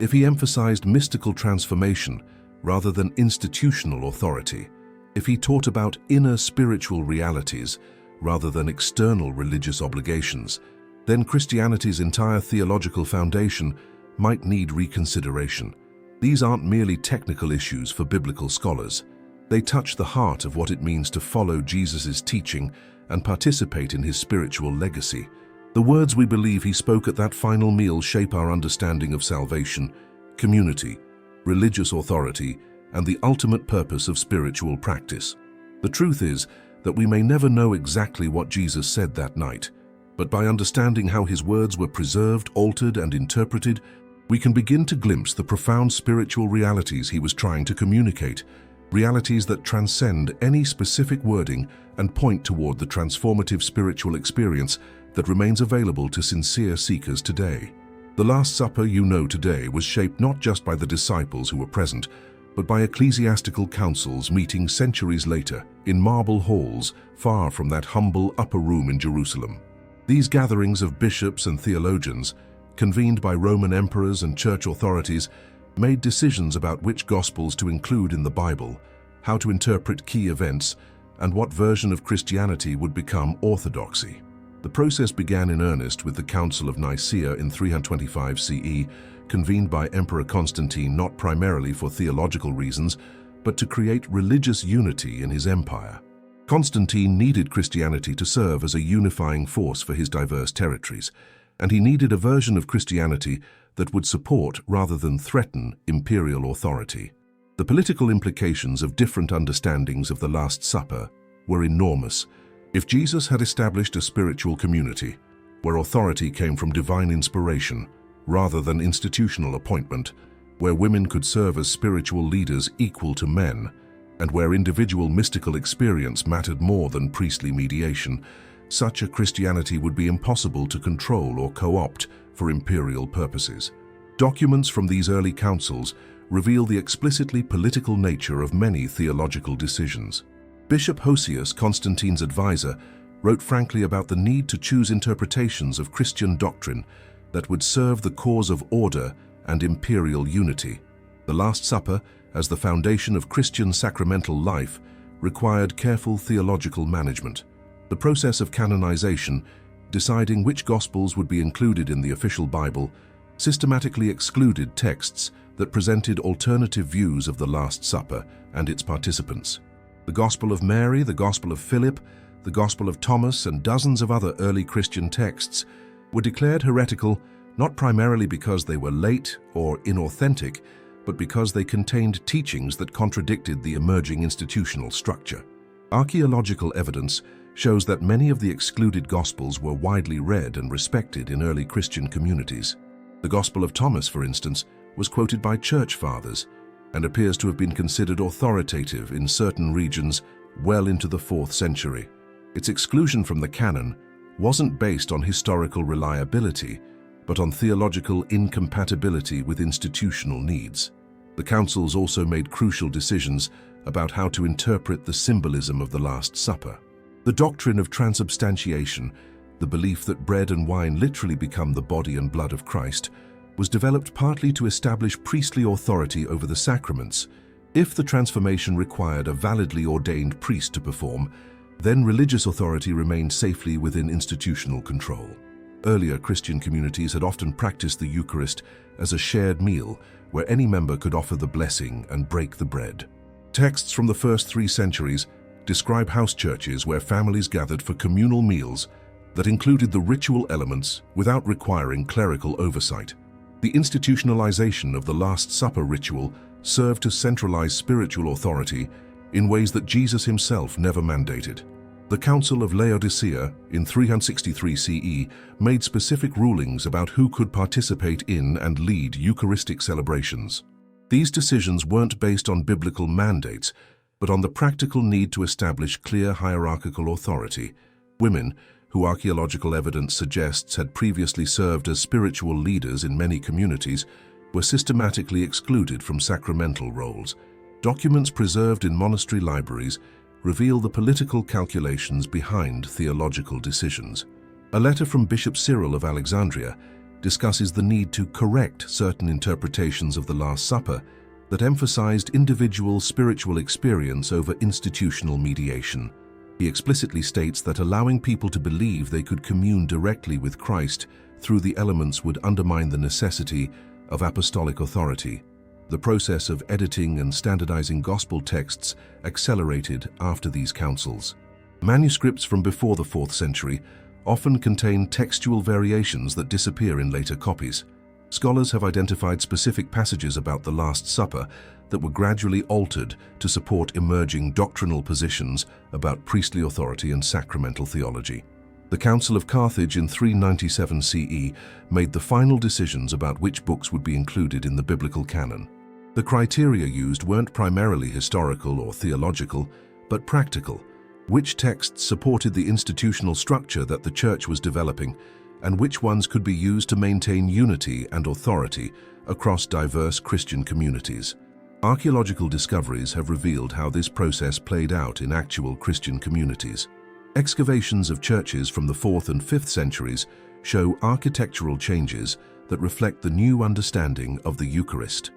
if he emphasized mystical transformation rather than institutional authority, if he taught about inner spiritual realities rather than external religious obligations, then Christianity's entire theological foundation might need reconsideration. These aren't merely technical issues for biblical scholars. They touch the heart of what it means to follow Jesus' teaching and participate in his spiritual legacy. The words we believe he spoke at that final meal shape our understanding of salvation, community, religious authority, and the ultimate purpose of spiritual practice. The truth is that we may never know exactly what Jesus said that night, but by understanding how his words were preserved, altered, and interpreted, we can begin to glimpse the profound spiritual realities he was trying to communicate. Realities that transcend any specific wording and point toward the transformative spiritual experience that remains available to sincere seekers today. The Last Supper you know today was shaped not just by the disciples who were present, but by ecclesiastical councils meeting centuries later in marble halls far from that humble upper room in Jerusalem. These gatherings of bishops and theologians, convened by Roman emperors and church authorities, made decisions about which Gospels to include in the Bible, how to interpret key events, and what version of Christianity would become orthodoxy. The process began in earnest with the Council of Nicaea in 325 CE, convened by Emperor Constantine not primarily for theological reasons, but to create religious unity in his empire. Constantine needed Christianity to serve as a unifying force for his diverse territories, and he needed a version of Christianity that would support rather than threaten imperial authority. The political implications of different understandings of the Last Supper were enormous. If Jesus had established a spiritual community, where authority came from divine inspiration rather than institutional appointment, where women could serve as spiritual leaders equal to men, and where individual mystical experience mattered more than priestly mediation. Such a Christianity would be impossible to control or co-opt for imperial purposes. Documents from these early councils reveal the explicitly political nature of many theological decisions. Bishop Hosius, Constantine's advisor, wrote frankly about the need to choose interpretations of Christian doctrine that would serve the cause of order and imperial unity. The Last Supper, as the foundation of Christian sacramental life, required careful theological management. The process of canonization, deciding which Gospels would be included in the official Bible, systematically excluded texts that presented alternative views of the Last Supper and its participants. The Gospel of Mary, the Gospel of Philip, the Gospel of Thomas, and dozens of other early Christian texts were declared heretical not primarily because they were late or inauthentic, but because they contained teachings that contradicted the emerging institutional structure. Archaeological evidence shows that many of the excluded Gospels were widely read and respected in early Christian communities. The Gospel of Thomas, for instance, was quoted by church fathers and appears to have been considered authoritative in certain regions well into the 4th century. Its exclusion from the canon wasn't based on historical reliability, but on theological incompatibility with institutional needs. The councils also made crucial decisions about how to interpret the symbolism of the Last Supper. The doctrine of transubstantiation, the belief that bread and wine literally become the body and blood of Christ, was developed partly to establish priestly authority over the sacraments. If the transformation required a validly ordained priest to perform, then religious authority remained safely within institutional control. Earlier Christian communities had often practiced the Eucharist as a shared meal where any member could offer the blessing and break the bread. Texts from the first 3 centuries describe house churches where families gathered for communal meals that included the ritual elements without requiring clerical oversight. The institutionalization of the Last Supper ritual served to centralize spiritual authority in ways that Jesus himself never mandated. The Council of Laodicea in 363 CE made specific rulings about who could participate in and lead Eucharistic celebrations. These decisions weren't based on biblical mandates, but on the practical need to establish clear hierarchical authority. Women, who archaeological evidence suggests had previously served as spiritual leaders in many communities, were systematically excluded from sacramental roles. Documents preserved in monastery libraries reveal the political calculations behind theological decisions. A letter from Bishop Cyril of Alexandria discusses the need to correct certain interpretations of the Last Supper that emphasized individual spiritual experience over institutional mediation. He explicitly states that allowing people to believe they could commune directly with Christ through the elements would undermine the necessity of apostolic authority. The process of editing and standardizing gospel texts accelerated after these councils. Manuscripts from before the 4th century often contain textual variations that disappear in later copies. Scholars have identified specific passages about the Last Supper that were gradually altered to support emerging doctrinal positions about priestly authority and sacramental theology. The Council of Carthage in 397 CE made the final decisions about which books would be included in the biblical canon. The criteria used weren't primarily historical or theological, but practical. Which texts supported the institutional structure that the Church was developing, and which ones could be used to maintain unity and authority across diverse Christian communities. Archaeological discoveries have revealed how this process played out in actual Christian communities. Excavations of churches from the 4th and 5th centuries show architectural changes that reflect the new understanding of the Eucharist.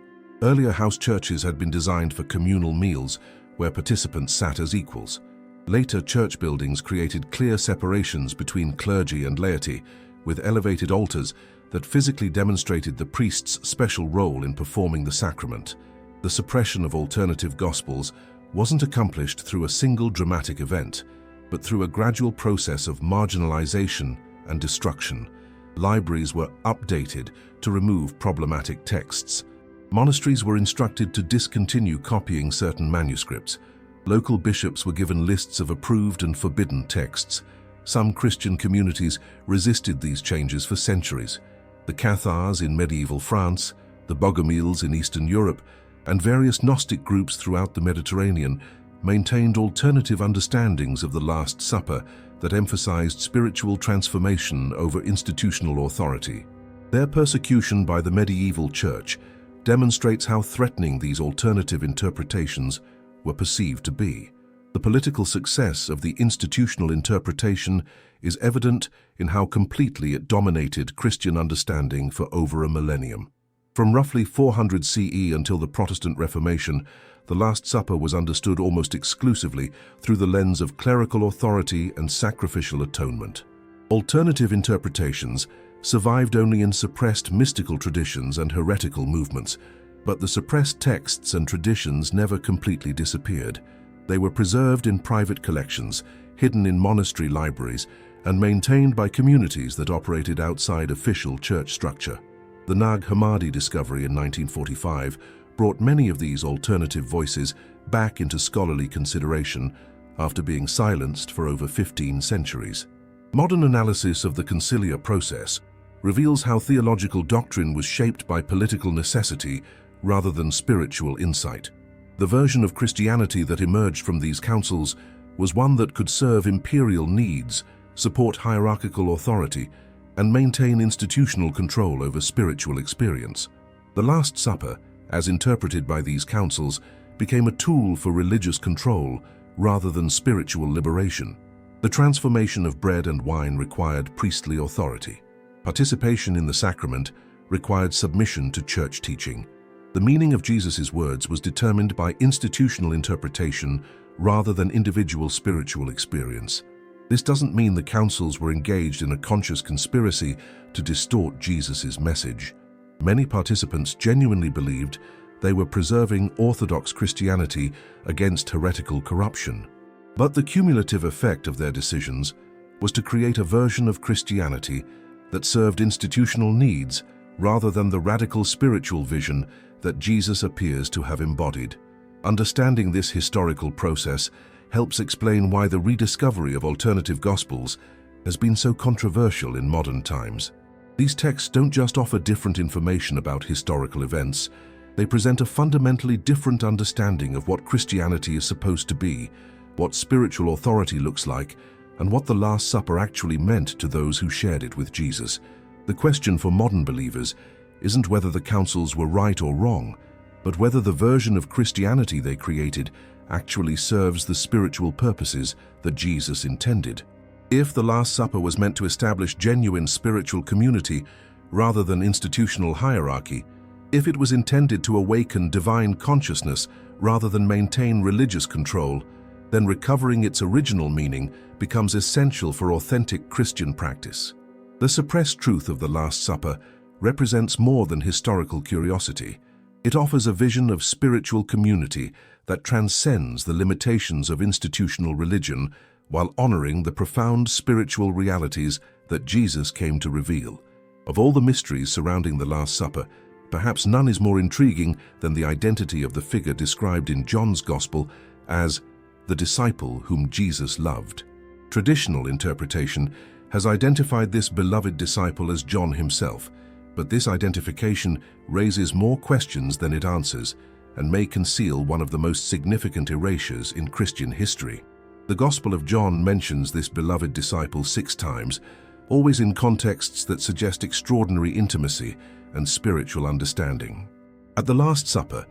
Earlier house churches had been designed for communal meals where participants sat as equals. Later church buildings created clear separations between clergy and laity, with elevated altars that physically demonstrated the priest's special role in performing the sacrament. The suppression of alternative gospels wasn't accomplished through a single dramatic event, but through a gradual process of marginalization and destruction. Libraries were updated to remove problematic texts. Monasteries were instructed to discontinue copying certain manuscripts. Local bishops were given lists of approved and forbidden texts, Some Christian communities resisted these changes for centuries. The Cathars in medieval France, the Bogomiles in Eastern Europe, and various Gnostic groups throughout the Mediterranean maintained alternative understandings of the Last Supper that emphasized spiritual transformation over institutional authority. Their persecution by the medieval church demonstrates how threatening these alternative interpretations were perceived to be. The political success of the institutional interpretation is evident in how completely it dominated Christian understanding for over a millennium. From roughly 400 CE until the Protestant Reformation, the Last Supper was understood almost exclusively through the lens of clerical authority and sacrificial atonement. Alternative interpretations survived only in suppressed mystical traditions and heretical movements, but the suppressed texts and traditions never completely disappeared. They were preserved in private collections, hidden in monastery libraries, and maintained by communities that operated outside official church structure. The Nag Hammadi discovery in 1945 brought many of these alternative voices back into scholarly consideration after being silenced for over 15 centuries. Modern analysis of the conciliar process reveals how theological doctrine was shaped by political necessity rather than spiritual insight. The version of Christianity that emerged from these councils was one that could serve imperial needs, support hierarchical authority, and maintain institutional control over spiritual experience. The Last Supper, as interpreted by these councils, became a tool for religious control rather than spiritual liberation. The transformation of bread and wine required priestly authority. Participation in the sacrament required submission to church teaching. The meaning of Jesus' words was determined by institutional interpretation rather than individual spiritual experience. This doesn't mean the councils were engaged in a conscious conspiracy to distort Jesus' message. Many participants genuinely believed they were preserving orthodox Christianity against heretical corruption. But the cumulative effect of their decisions was to create a version of Christianity that served institutional needs rather than the radical spiritual vision that Jesus appears to have embodied. Understanding this historical process helps explain why the rediscovery of alternative gospels has been so controversial in modern times. These texts don't just offer different information about historical events, they present a fundamentally different understanding of what Christianity is supposed to be, what spiritual authority looks like, and what the Last Supper actually meant to those who shared it with Jesus. The question for modern believers isn't whether the councils were right or wrong, but whether the version of Christianity they created actually serves the spiritual purposes that Jesus intended. If the Last Supper was meant to establish genuine spiritual community rather than institutional hierarchy, if it was intended to awaken divine consciousness rather than maintain religious control, then recovering its original meaning becomes essential for authentic Christian practice. The suppressed truth of the Last Supper represents more than historical curiosity. It offers a vision of spiritual community that transcends the limitations of institutional religion while honoring the profound spiritual realities that Jesus came to reveal. Of all the mysteries surrounding the Last Supper, perhaps none is more intriguing than the identity of the figure described in John's Gospel as the disciple whom Jesus loved. Traditional interpretation has identified this beloved disciple as John himself, but this identification raises more questions than it answers and may conceal one of the most significant erasures in Christian history. The Gospel of John mentions this beloved disciple 6 times, always in contexts that suggest extraordinary intimacy and spiritual understanding. At the Last Supper,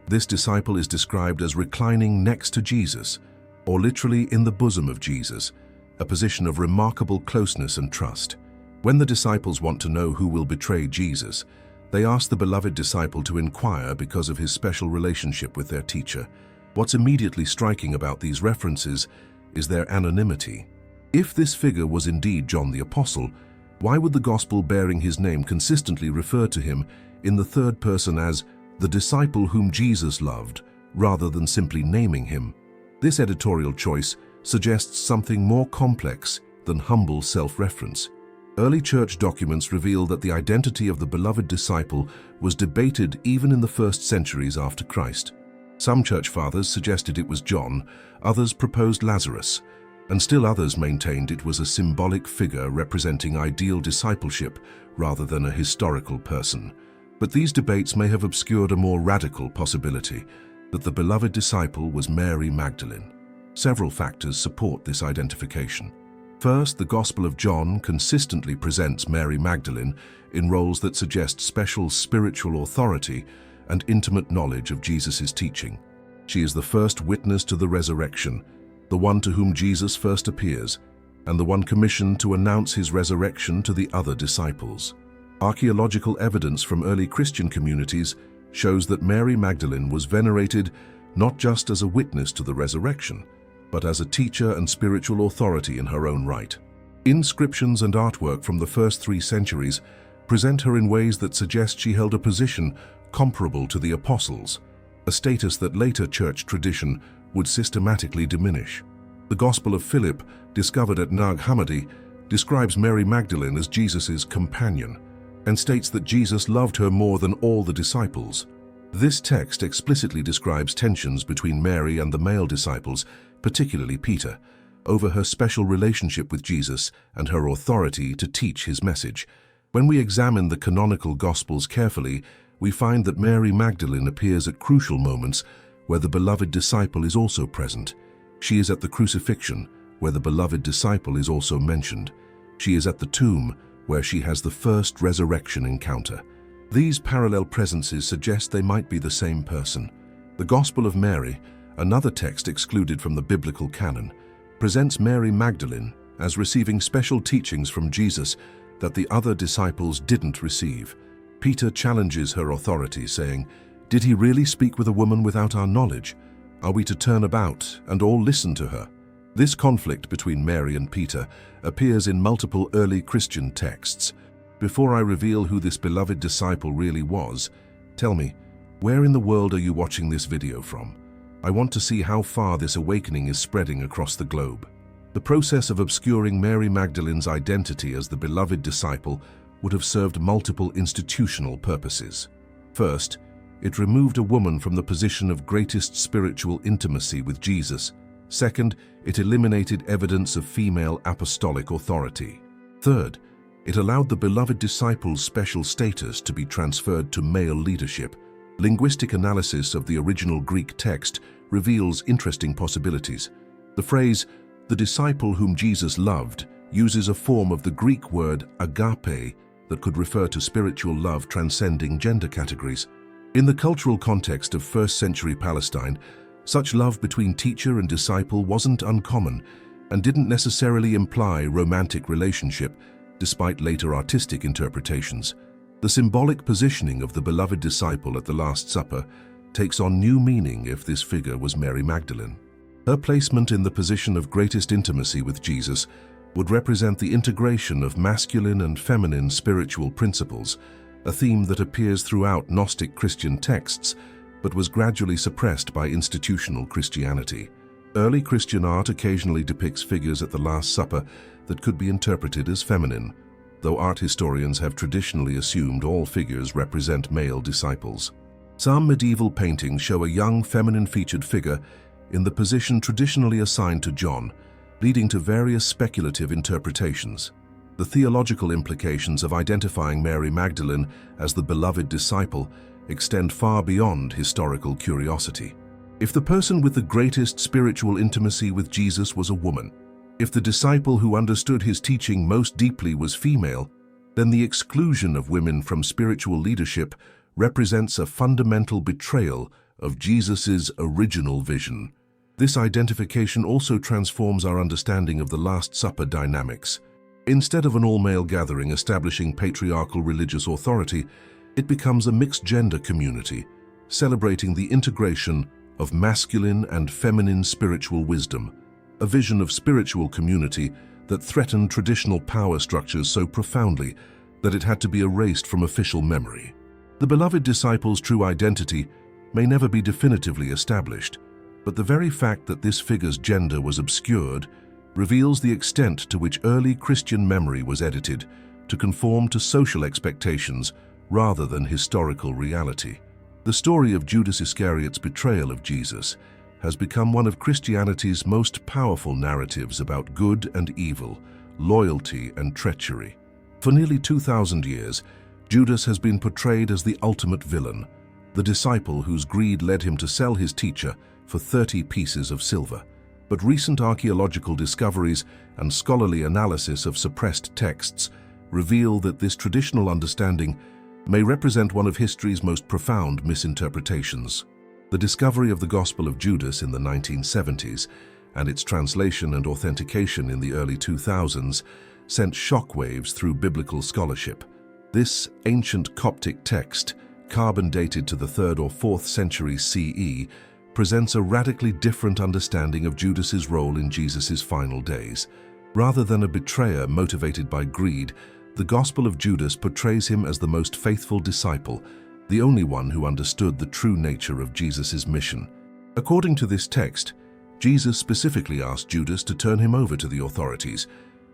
this disciple is described as reclining next to Jesus, or literally in the bosom of Jesus, a position of remarkable closeness and trust. When the disciples want to know who will betray Jesus, they ask the beloved disciple to inquire because of his special relationship with their teacher. What's immediately striking about these references is their anonymity. If this figure was indeed John the Apostle, why would the Gospel bearing his name consistently refer to him in the third person as the disciple whom Jesus loved, rather than simply naming him? This editorial choice suggests something more complex than humble self-reference. Early church documents reveal that the identity of the beloved disciple was debated even in the first centuries after Christ. Some church fathers suggested it was John, others proposed Lazarus. and still others maintained it was a symbolic figure representing ideal discipleship rather than a historical person. But these debates may have obscured a more radical possibility, that the beloved disciple was Mary Magdalene. Several factors support this identification. First, the Gospel of John consistently presents Mary Magdalene in roles that suggest special spiritual authority and intimate knowledge of Jesus' teaching. She is the first witness to the resurrection, the one to whom Jesus first appears, and the one commissioned to announce his resurrection to the other disciples. Archaeological evidence from early Christian communities shows that Mary Magdalene was venerated not just as a witness to the resurrection, but as a teacher and spiritual authority in her own right. Inscriptions and artwork from the first 3 centuries present her in ways that suggest she held a position comparable to the apostles, a status that later church tradition would systematically diminish. The Gospel of Philip, discovered at Nag Hammadi, describes Mary Magdalene as Jesus' companion and states that Jesus loved her more than all the disciples. This text explicitly describes tensions between Mary and the male disciples, particularly Peter, over her special relationship with Jesus and her authority to teach his message. When we examine the canonical Gospels carefully, we find that Mary Magdalene appears at crucial moments where the beloved disciple is also present. She is at the crucifixion, where the beloved disciple is also mentioned. She is at the tomb, where she has the first resurrection encounter. These parallel presences suggest they might be the same person. The Gospel of Mary, another text excluded from the biblical canon, presents Mary Magdalene as receiving special teachings from Jesus that the other disciples didn't receive. Peter challenges her authority, saying, "Did he really speak with a woman without our knowledge? Are we to turn about and all listen to her?" This conflict between Mary and Peter appears in multiple early Christian texts. Before I reveal who this beloved disciple really was, tell me, where in the world are you watching this video from? I want to see how far this awakening is spreading across the globe. The process of obscuring Mary Magdalene's identity as the beloved disciple would have served multiple institutional purposes. First, it removed a woman from the position of greatest spiritual intimacy with Jesus. Second, it eliminated evidence of female apostolic authority. Third, it allowed the beloved disciple's special status to be transferred to male leadership. Linguistic analysis of the original Greek text reveals interesting possibilities. The phrase, "the disciple whom Jesus loved," uses a form of the Greek word agape that could refer to spiritual love transcending gender categories. In the cultural context of first-century Palestine, such love between teacher and disciple wasn't uncommon and didn't necessarily imply romantic relationship, despite later artistic interpretations. The symbolic positioning of the beloved disciple at the Last Supper takes on new meaning if this figure was Mary Magdalene. Her placement in the position of greatest intimacy with Jesus would represent the integration of masculine and feminine spiritual principles, a theme that appears throughout Gnostic Christian texts but was gradually suppressed by institutional Christianity. Early Christian art occasionally depicts figures at the Last Supper that could be interpreted as feminine, though art historians have traditionally assumed all figures represent male disciples. Some medieval paintings show a young feminine-featured figure in the position traditionally assigned to John, leading to various speculative interpretations. The theological implications of identifying Mary Magdalene as the beloved disciple extend far beyond historical curiosity. If the person with the greatest spiritual intimacy with Jesus was a woman, if the disciple who understood his teaching most deeply was female, then the exclusion of women from spiritual leadership represents a fundamental betrayal of Jesus' original vision. This identification also transforms our understanding of the Last Supper dynamics. Instead of an all-male gathering establishing patriarchal religious authority, it becomes a mixed-gender community, celebrating the integration of masculine and feminine spiritual wisdom, a vision of spiritual community that threatened traditional power structures so profoundly that it had to be erased from official memory. The beloved disciple's true identity may never be definitively established, but the very fact that this figure's gender was obscured reveals the extent to which early Christian memory was edited to conform to social expectations rather than historical reality. The story of Judas Iscariot's betrayal of Jesus has become one of Christianity's most powerful narratives about good and evil, loyalty and treachery. For nearly 2,000 years, Judas has been portrayed as the ultimate villain, the disciple whose greed led him to sell his teacher for 30 pieces of silver. But recent archaeological discoveries and scholarly analysis of suppressed texts reveal that this traditional understanding may represent one of history's most profound misinterpretations. The discovery of the Gospel of Judas in the 1970s and its translation and authentication in the early 2000s sent shockwaves through biblical scholarship. This ancient Coptic text, carbon dated to the 3rd or 4th century CE, presents a radically different understanding of Judas's role in Jesus' final days. Rather than a betrayer motivated by greed, the Gospel of Judas portrays him as the most faithful disciple, the only one who understood the true nature of Jesus' mission. According to this text, Jesus specifically asked Judas to turn him over to the authorities,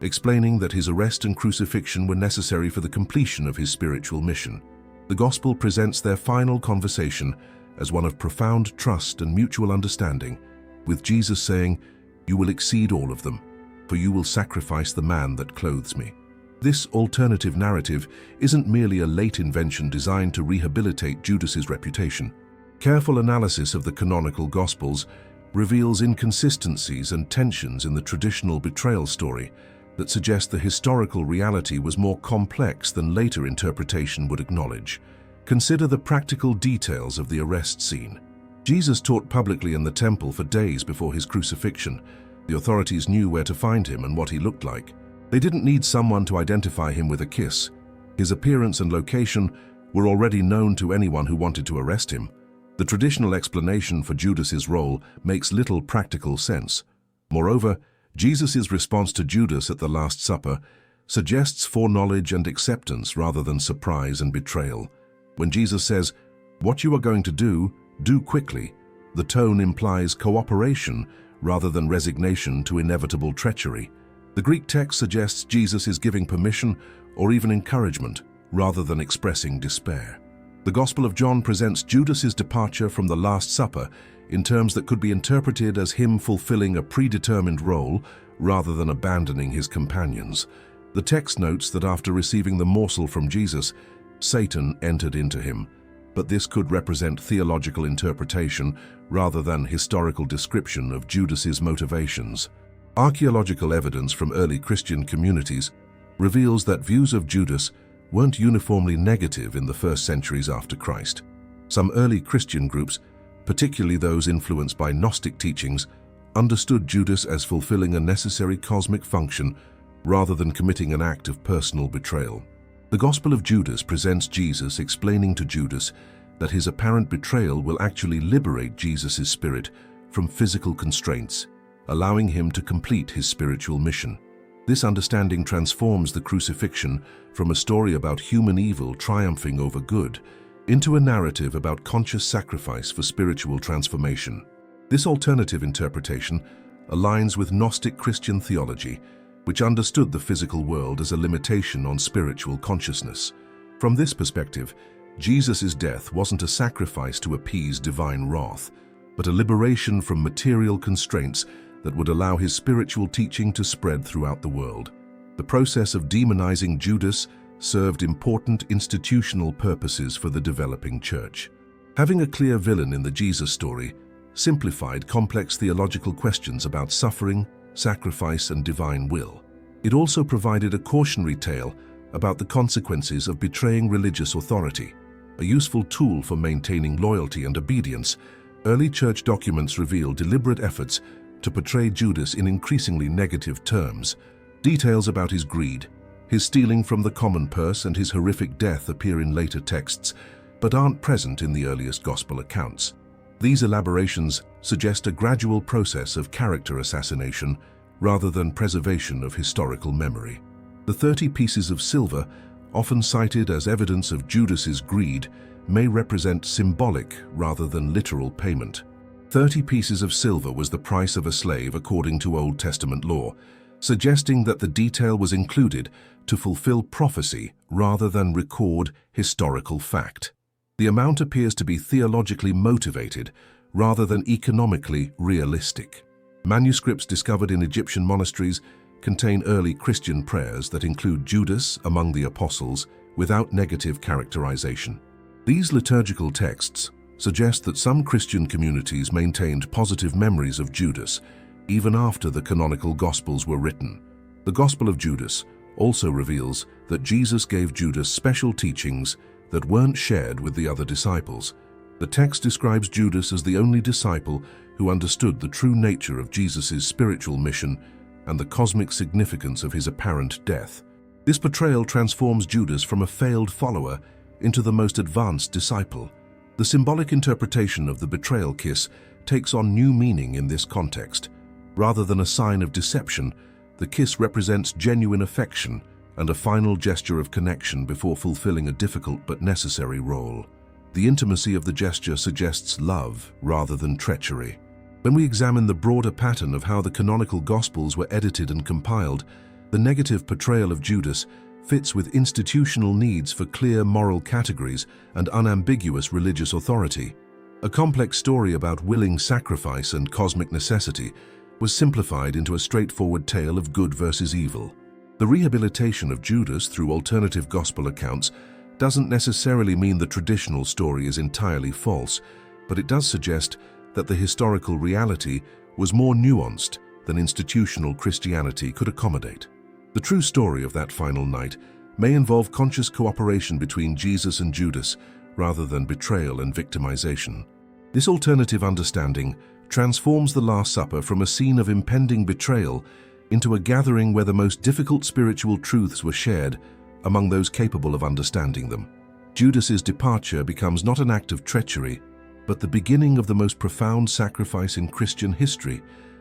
explaining that his arrest and crucifixion were necessary for the completion of his spiritual mission. The Gospel presents their final conversation as one of profound trust and mutual understanding, with Jesus saying, "You will exceed all of them, for you will sacrifice the man that clothes me." This alternative narrative isn't merely a late invention designed to rehabilitate Judas's reputation. Careful analysis of the canonical Gospels reveals inconsistencies and tensions in the traditional betrayal story that suggest the historical reality was more complex than later interpretation would acknowledge. Consider the practical details of the arrest scene. Jesus taught publicly in the temple for days before his crucifixion. The authorities knew where to find him and what he looked like. They didn't need someone to identify him with a kiss. His appearance and location were already known to anyone who wanted to arrest him. The traditional explanation for Judas's role makes little practical sense. Moreover, Jesus' response to Judas at the Last Supper suggests foreknowledge and acceptance rather than surprise and betrayal. When Jesus says, "What you are going to do quickly," the tone implies cooperation rather than resignation to inevitable treachery. The Greek text suggests Jesus is giving permission or even encouragement rather than expressing despair. The Gospel of John presents Judas's departure from the Last Supper in terms that could be interpreted as him fulfilling a predetermined role rather than abandoning his companions. The text notes that after receiving the morsel from Jesus, Satan entered into him, but this could represent theological interpretation rather than historical description of Judas's motivations. Archaeological evidence from early Christian communities reveals that views of Judas weren't uniformly negative in the first centuries after Christ. Some early Christian groups, particularly those influenced by Gnostic teachings, understood Judas as fulfilling a necessary cosmic function rather than committing an act of personal betrayal. The Gospel of Judas presents Jesus explaining to Judas that his apparent betrayal will actually liberate Jesus' spirit from physical constraints, allowing him to complete his spiritual mission. This understanding transforms the crucifixion from a story about human evil triumphing over good into a narrative about conscious sacrifice for spiritual transformation. This alternative interpretation aligns with Gnostic Christian theology, which understood the physical world as a limitation on spiritual consciousness. From this perspective, Jesus' death wasn't a sacrifice to appease divine wrath, but a liberation from material constraints that would allow his spiritual teaching to spread throughout the world. The process of demonizing Judas served important institutional purposes for the developing church. Having a clear villain in the Jesus story simplified complex theological questions about suffering, sacrifice, and divine will. It also provided a cautionary tale about the consequences of betraying religious authority. A useful tool for maintaining loyalty and obedience, early church documents reveal deliberate efforts to portray Judas in increasingly negative terms. Details about his greed, his stealing from the common purse, and his horrific death appear in later texts, but aren't present in the earliest gospel accounts. These elaborations suggest a gradual process of character assassination rather than preservation of historical memory. The 30 pieces of silver, often cited as evidence of Judas's greed, may represent symbolic rather than literal payment. 30 pieces of silver was the price of a slave according to Old Testament law, suggesting that the detail was included to fulfill prophecy rather than record historical fact. The amount appears to be theologically motivated rather than economically realistic. Manuscripts discovered in Egyptian monasteries contain early Christian prayers that include Judas among the apostles without negative characterization. These liturgical texts suggest that some Christian communities maintained positive memories of Judas even after the canonical Gospels were written. The Gospel of Judas also reveals that Jesus gave Judas special teachings that weren't shared with the other disciples. The text describes Judas as the only disciple who understood the true nature of Jesus' spiritual mission and the cosmic significance of his apparent death. This portrayal transforms Judas from a failed follower into the most advanced disciple. The symbolic interpretation of the betrayal kiss takes on new meaning in this context. Rather than a sign of deception, the kiss represents genuine affection and a final gesture of connection before fulfilling a difficult but necessary role. The intimacy of the gesture suggests love rather than treachery. When we examine the broader pattern of how the canonical Gospels were edited and compiled, the negative portrayal of Judas fits with institutional needs for clear moral categories and unambiguous religious authority. A complex story about willing sacrifice and cosmic necessity was simplified into a straightforward tale of good versus evil. The rehabilitation of Judas through alternative gospel accounts doesn't necessarily mean the traditional story is entirely false, but it does suggest that the historical reality was more nuanced than institutional Christianity could accommodate. The true story of that final night may involve conscious cooperation between Jesus and Judas rather than betrayal and victimization. This alternative understanding transforms the Last Supper from a scene of impending betrayal into a gathering where the most difficult spiritual truths were shared among those capable of understanding them. Judas's departure becomes not an act of treachery, but the beginning of the most profound sacrifice in Christian history,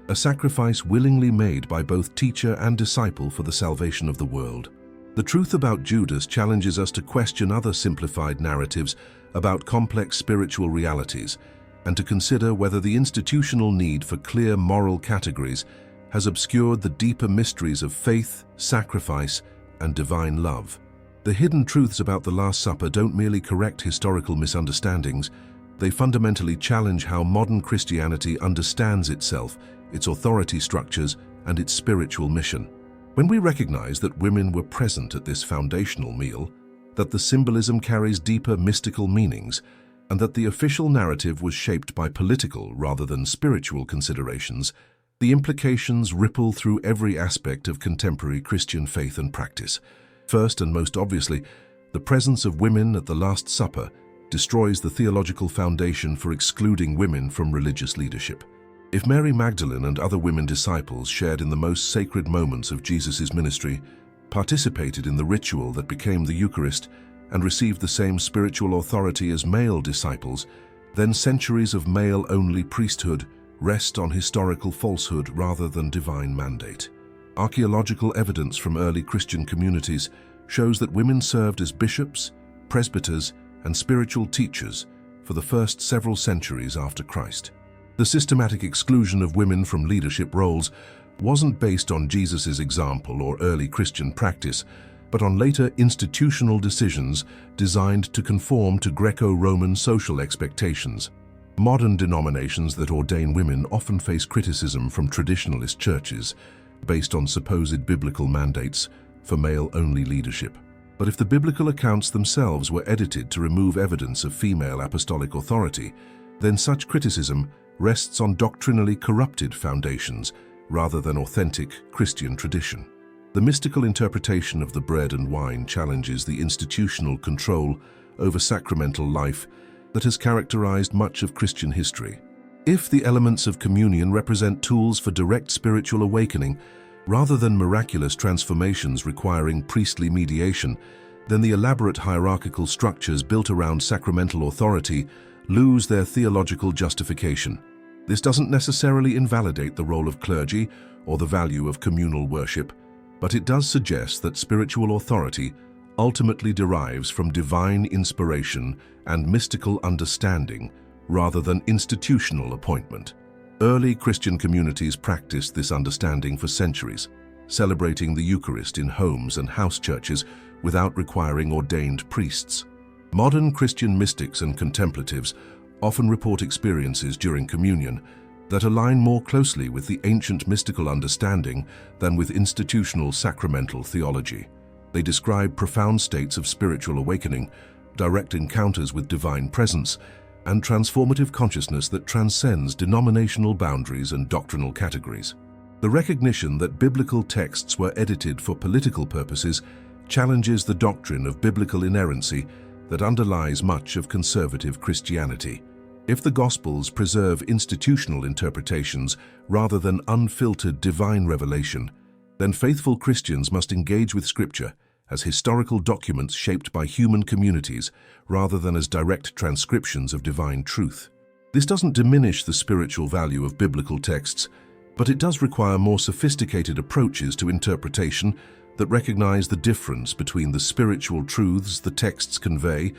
a sacrifice willingly made by both teacher and disciple for the salvation of the world. The truth about Judas challenges us to question other simplified narratives about complex spiritual realities and to consider whether the institutional need for clear moral categories has obscured the deeper mysteries of faith, sacrifice, and divine love. The hidden truths about the Last Supper don't merely correct historical misunderstandings, they fundamentally challenge how modern Christianity understands itself, its authority structures, and its spiritual mission. When we recognize that women were present at this foundational meal, that the symbolism carries deeper mystical meanings, and that the official narrative was shaped by political rather than spiritual considerations, the implications ripple through every aspect of contemporary Christian faith and practice. First and most obviously, the presence of women at the Last Supper destroys the theological foundation for excluding women from religious leadership. If Mary Magdalene and other women disciples shared in the most sacred moments of Jesus' ministry, participated in the ritual that became the Eucharist, and received the same spiritual authority as male disciples, then centuries of male-only priesthood rest on historical falsehood rather than divine mandate. Archaeological evidence from early Christian communities shows that women served as bishops, presbyters, and spiritual teachers for the first several centuries after Christ. The systematic exclusion of women from leadership roles wasn't based on Jesus' example or early Christian practice, but on later institutional decisions designed to conform to Greco-Roman social expectations. Modern denominations that ordain women often face criticism from traditionalist churches based on supposed biblical mandates for male-only leadership. But if the biblical accounts themselves were edited to remove evidence of female apostolic authority, then such criticism rests on doctrinally corrupted foundations rather than authentic Christian tradition. The mystical interpretation of the bread and wine challenges the institutional control over sacramental life that has characterized much of Christian history. If the elements of communion represent tools for direct spiritual awakening, rather than miraculous transformations requiring priestly mediation, then the elaborate hierarchical structures built around sacramental authority lose their theological justification. This doesn't necessarily invalidate the role of clergy or the value of communal worship, but it does suggest that spiritual authority ultimately derives from divine inspiration and mystical understanding rather than institutional appointment. Early Christian communities practiced this understanding for centuries, celebrating the Eucharist in homes and house churches without requiring ordained priests. Modern Christian mystics and contemplatives often report experiences during communion that align more closely with the ancient mystical understanding than with institutional sacramental theology. They describe profound states of spiritual awakening, direct encounters with divine presence, and transformative consciousness that transcends denominational boundaries and doctrinal categories. The recognition that biblical texts were edited for political purposes challenges the doctrine of biblical inerrancy that underlies much of conservative Christianity. If the Gospels preserve institutional interpretations rather than unfiltered divine revelation, then faithful Christians must engage with Scripture as historical documents shaped by human communities rather than as direct transcriptions of divine truth. This doesn't diminish the spiritual value of biblical texts, but it does require more sophisticated approaches to interpretation that recognize the difference between the spiritual truths the texts convey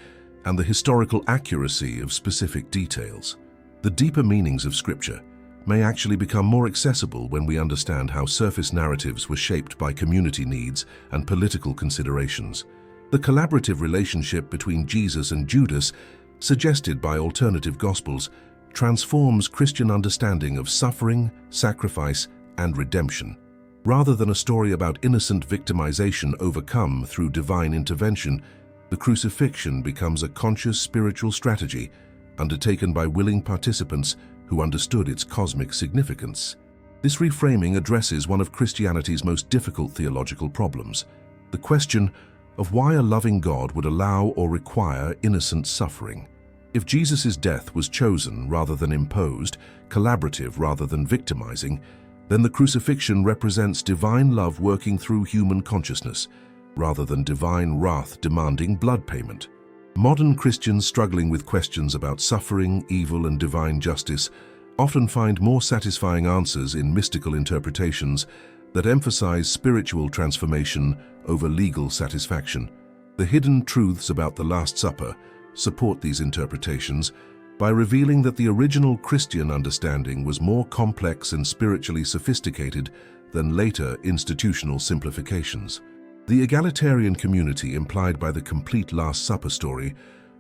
and the historical accuracy of specific details. The deeper meanings of Scripture may actually become more accessible when we understand how surface narratives were shaped by community needs and political considerations. The collaborative relationship between Jesus and Judas, suggested by alternative Gospels, transforms Christian understanding of suffering, sacrifice, and redemption. Rather than a story about innocent victimization overcome through divine intervention, the crucifixion becomes a conscious spiritual strategy undertaken by willing participants who understood its cosmic significance. This reframing addresses one of Christianity's most difficult theological problems, the question of why a loving God would allow or require innocent suffering. If Jesus' death was chosen rather than imposed, collaborative rather than victimizing, then the crucifixion represents divine love working through human consciousness, rather than divine wrath demanding blood payment. Modern Christians struggling with questions about suffering, evil, and divine justice often find more satisfying answers in mystical interpretations that emphasize spiritual transformation over legal satisfaction. The hidden truths about the Last Supper support these interpretations by revealing that the original Christian understanding was more complex and spiritually sophisticated than later institutional simplifications. The egalitarian community implied by the complete Last Supper story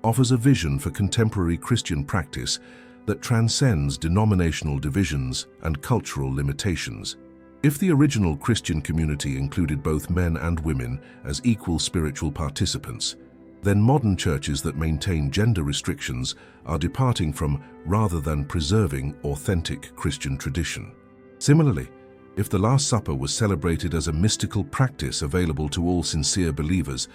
offers a vision for contemporary Christian practice that transcends denominational divisions and cultural limitations. If the original Christian community included both men and women as equal spiritual participants, then modern churches that maintain gender restrictions are departing from rather than preserving authentic Christian tradition. Similarly, if the Last Supper was celebrated as a mystical practice available to all sincere believers,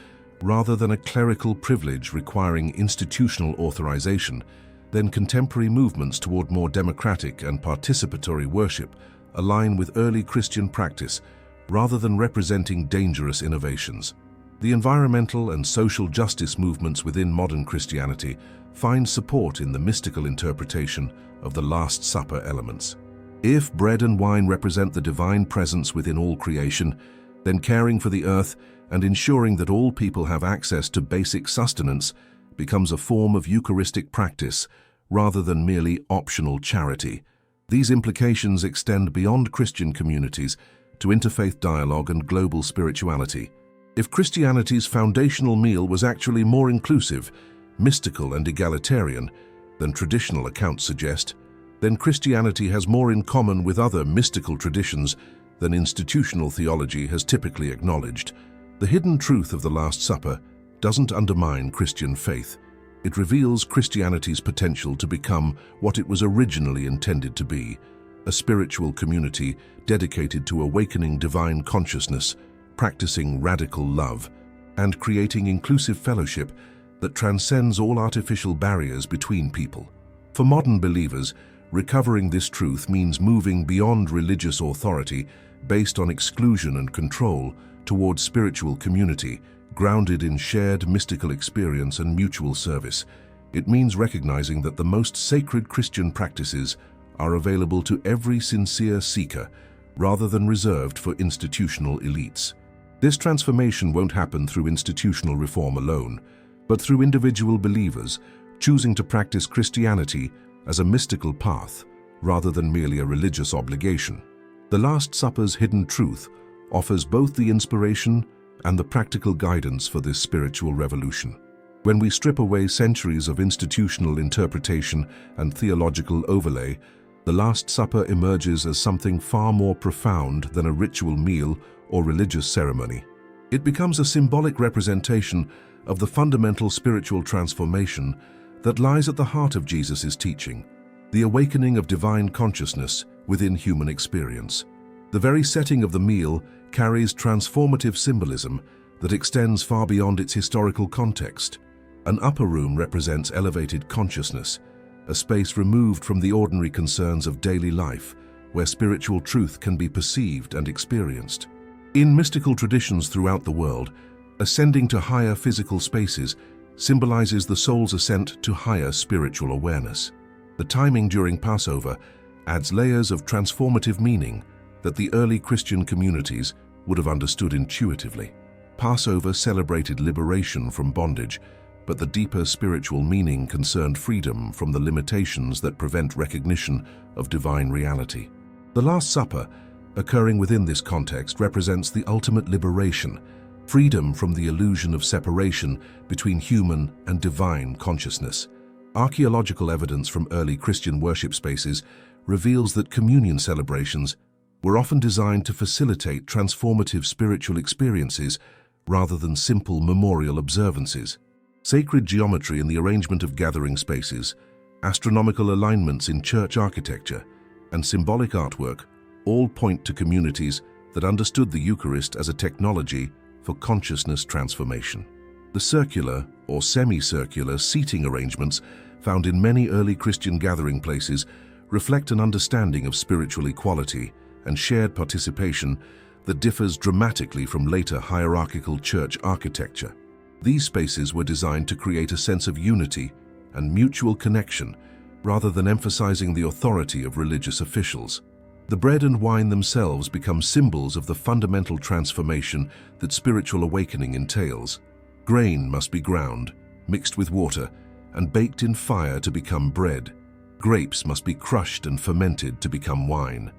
rather than a clerical privilege requiring institutional authorization, then contemporary movements toward more democratic and participatory worship align with early Christian practice rather than representing dangerous innovations. The environmental and social justice movements within modern Christianity find support in the mystical interpretation of the Last Supper elements. If bread and wine represent the divine presence within all creation, then caring for the earth and ensuring that all people have access to basic sustenance becomes a form of Eucharistic practice rather than merely optional charity. These implications extend beyond Christian communities to interfaith dialogue and global spirituality. If Christianity's foundational meal was actually more inclusive, mystical, and egalitarian than traditional accounts suggest, then Christianity has more in common with other mystical traditions than institutional theology has typically acknowledged. The hidden truth of the Last Supper doesn't undermine Christian faith. It reveals Christianity's potential to become what it was originally intended to be, a spiritual community dedicated to awakening divine consciousness, practicing radical love, and creating inclusive fellowship that transcends all artificial barriers between people. For modern believers, recovering this truth means moving beyond religious authority based on exclusion and control towards spiritual community, grounded in shared mystical experience and mutual service. It means recognizing that the most sacred Christian practices are available to every sincere seeker, rather than reserved for institutional elites. This transformation won't happen through institutional reform alone, but through individual believers choosing to practice Christianity as a mystical path rather than merely a religious obligation. The Last Supper's hidden truth offers both the inspiration and the practical guidance for this spiritual revolution. When we strip away centuries of institutional interpretation and theological overlay, the Last Supper emerges as something far more profound than a ritual meal or religious ceremony. It becomes a symbolic representation of the fundamental spiritual transformation that lies at the heart of Jesus' teaching, the awakening of divine consciousness within human experience. The very setting of the meal carries transformative symbolism that extends far beyond its historical context. An upper room represents elevated consciousness, a space removed from the ordinary concerns of daily life, where spiritual truth can be perceived and experienced. In mystical traditions throughout the world, ascending to higher physical spaces symbolizes the soul's ascent to higher spiritual awareness. The timing during Passover adds layers of transformative meaning that the early Christian communities would have understood intuitively. Passover celebrated liberation from bondage, but the deeper spiritual meaning concerned freedom from the limitations that prevent recognition of divine reality. The Last Supper, occurring within this context, represents the ultimate liberation, freedom from the illusion of separation between human and divine consciousness. Archaeological evidence from early Christian worship spaces reveals that communion celebrations were often designed to facilitate transformative spiritual experiences rather than simple memorial observances. Sacred geometry in the arrangement of gathering spaces, astronomical alignments in church architecture, and symbolic artwork all point to communities that understood the Eucharist as a technology for consciousness transformation. The circular or semicircular seating arrangements found in many early Christian gathering places reflect an understanding of spiritual equality and shared participation that differs dramatically from later hierarchical church architecture. These spaces were designed to create a sense of unity and mutual connection rather than emphasizing the authority of religious officials. The bread and wine themselves become symbols of the fundamental transformation that spiritual awakening entails. Grain must be ground, mixed with water, and baked in fire to become bread. Grapes must be crushed and fermented to become wine.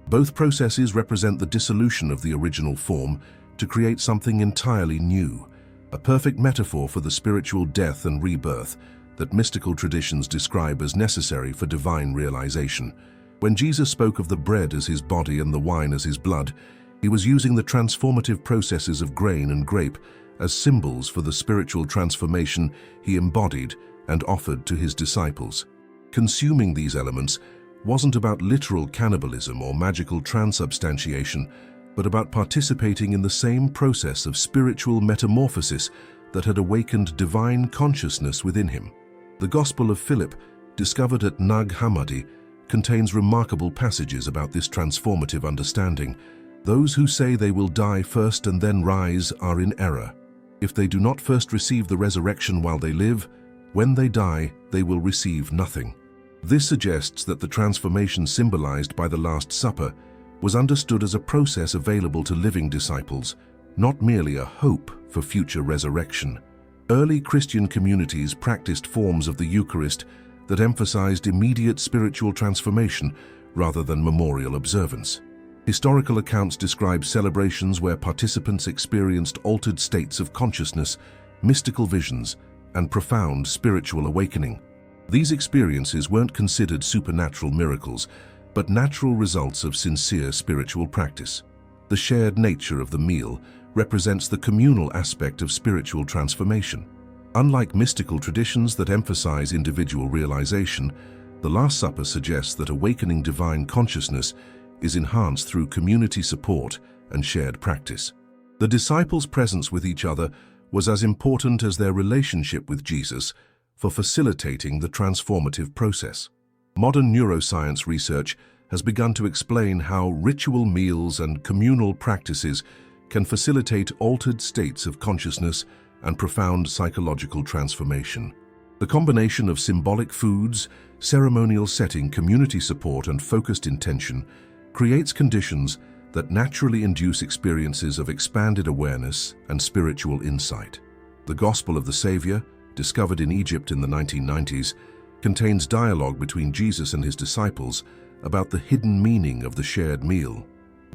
Both processes represent the dissolution of the original form to create something entirely new, a perfect metaphor for the spiritual death and rebirth that mystical traditions describe as necessary for divine realization. When Jesus spoke of the bread as his body and the wine as his blood, he was using the transformative processes of grain and grape as symbols for the spiritual transformation he embodied and offered to his disciples. Consuming these elements wasn't about literal cannibalism or magical transubstantiation, but about participating in the same process of spiritual metamorphosis that had awakened divine consciousness within him. The Gospel of Philip, discovered at Nag Hammadi, contains remarkable passages about this transformative understanding. Those who say they will die first and then rise are in error. If they do not first receive the resurrection while they live, when they die, they will receive nothing. This suggests that the transformation symbolized by the Last Supper was understood as a process available to living disciples, not merely a hope for future resurrection. Early Christian communities practiced forms of the Eucharist that emphasized immediate spiritual transformation rather than memorial observance. Historical accounts describe celebrations where participants experienced altered states of consciousness, mystical visions, and profound spiritual awakening. These experiences weren't considered supernatural miracles, but natural results of sincere spiritual practice. The shared nature of the meal represents the communal aspect of spiritual transformation. Unlike mystical traditions that emphasize individual realization, the Last Supper suggests that awakening divine consciousness is enhanced through community support and shared practice. The disciples' presence with each other was as important as their relationship with Jesus for facilitating the transformative process. Modern neuroscience research has begun to explain how ritual meals and communal practices can facilitate altered states of consciousness and profound psychological transformation. The combination of symbolic foods, ceremonial setting, community support, and focused intention creates conditions that naturally induce experiences of expanded awareness and spiritual insight. The Gospel of the Savior, discovered in Egypt in the 1990s, contains dialogue between Jesus and his disciples about the hidden meaning of the shared meal.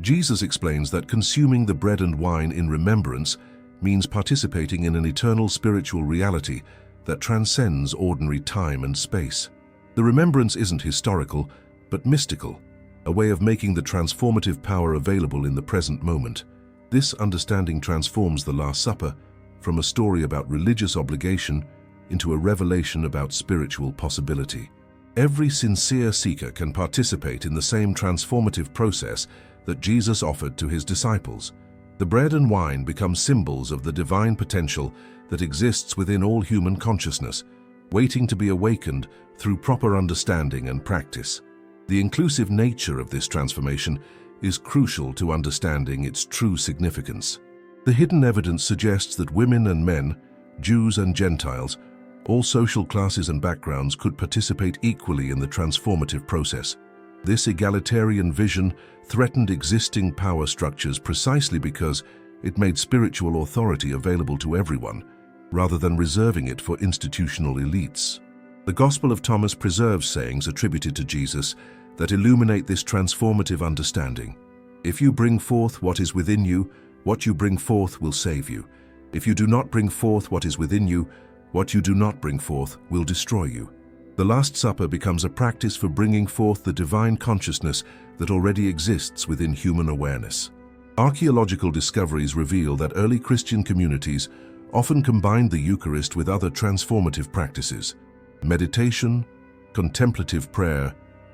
Jesus explains that consuming the bread and wine in remembrance means participating in an eternal spiritual reality that transcends ordinary time and space. The remembrance isn't historical, but mystical, a way of making the transformative power available in the present moment. This understanding transforms the Last Supper from a story about religious obligation into a revelation about spiritual possibility. Every sincere seeker can participate in the same transformative process that Jesus offered to his disciples. The bread and wine become symbols of the divine potential that exists within all human consciousness, waiting to be awakened through proper understanding and practice. The inclusive nature of this transformation is crucial to understanding its true significance. The hidden evidence suggests that women and men, Jews and Gentiles, all social classes and backgrounds could participate equally in the transformative process. This egalitarian vision threatened existing power structures precisely because it made spiritual authority available to everyone, rather than reserving it for institutional elites. The Gospel of Thomas preserves sayings attributed to Jesus that illuminate this transformative understanding. If you bring forth what is within you, what you bring forth will save you. If you do not bring forth what is within you, what you do not bring forth will destroy you. The Last Supper becomes a practice for bringing forth the divine consciousness that already exists within human awareness. Archaeological discoveries reveal that early Christian communities often combined the Eucharist with other transformative practices: meditation, contemplative prayer,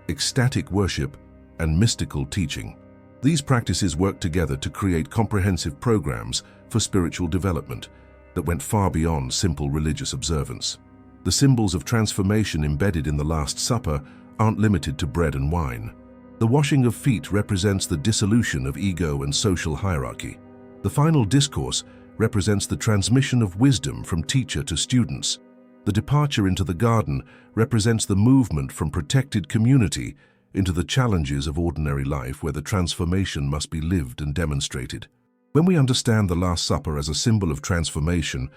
ecstatic worship, and mystical teaching. These practices worked together to create comprehensive programs for spiritual development that went far beyond simple religious observance. The symbols of transformation embedded in the Last Supper aren't limited to bread and wine. The washing of feet represents the dissolution of ego and social hierarchy. The final discourse represents the transmission of wisdom from teacher to students. The departure into the garden represents the movement from protected community into the challenges of ordinary life, where the transformation must be lived and demonstrated. When we understand the Last Supper as a symbol of transformation,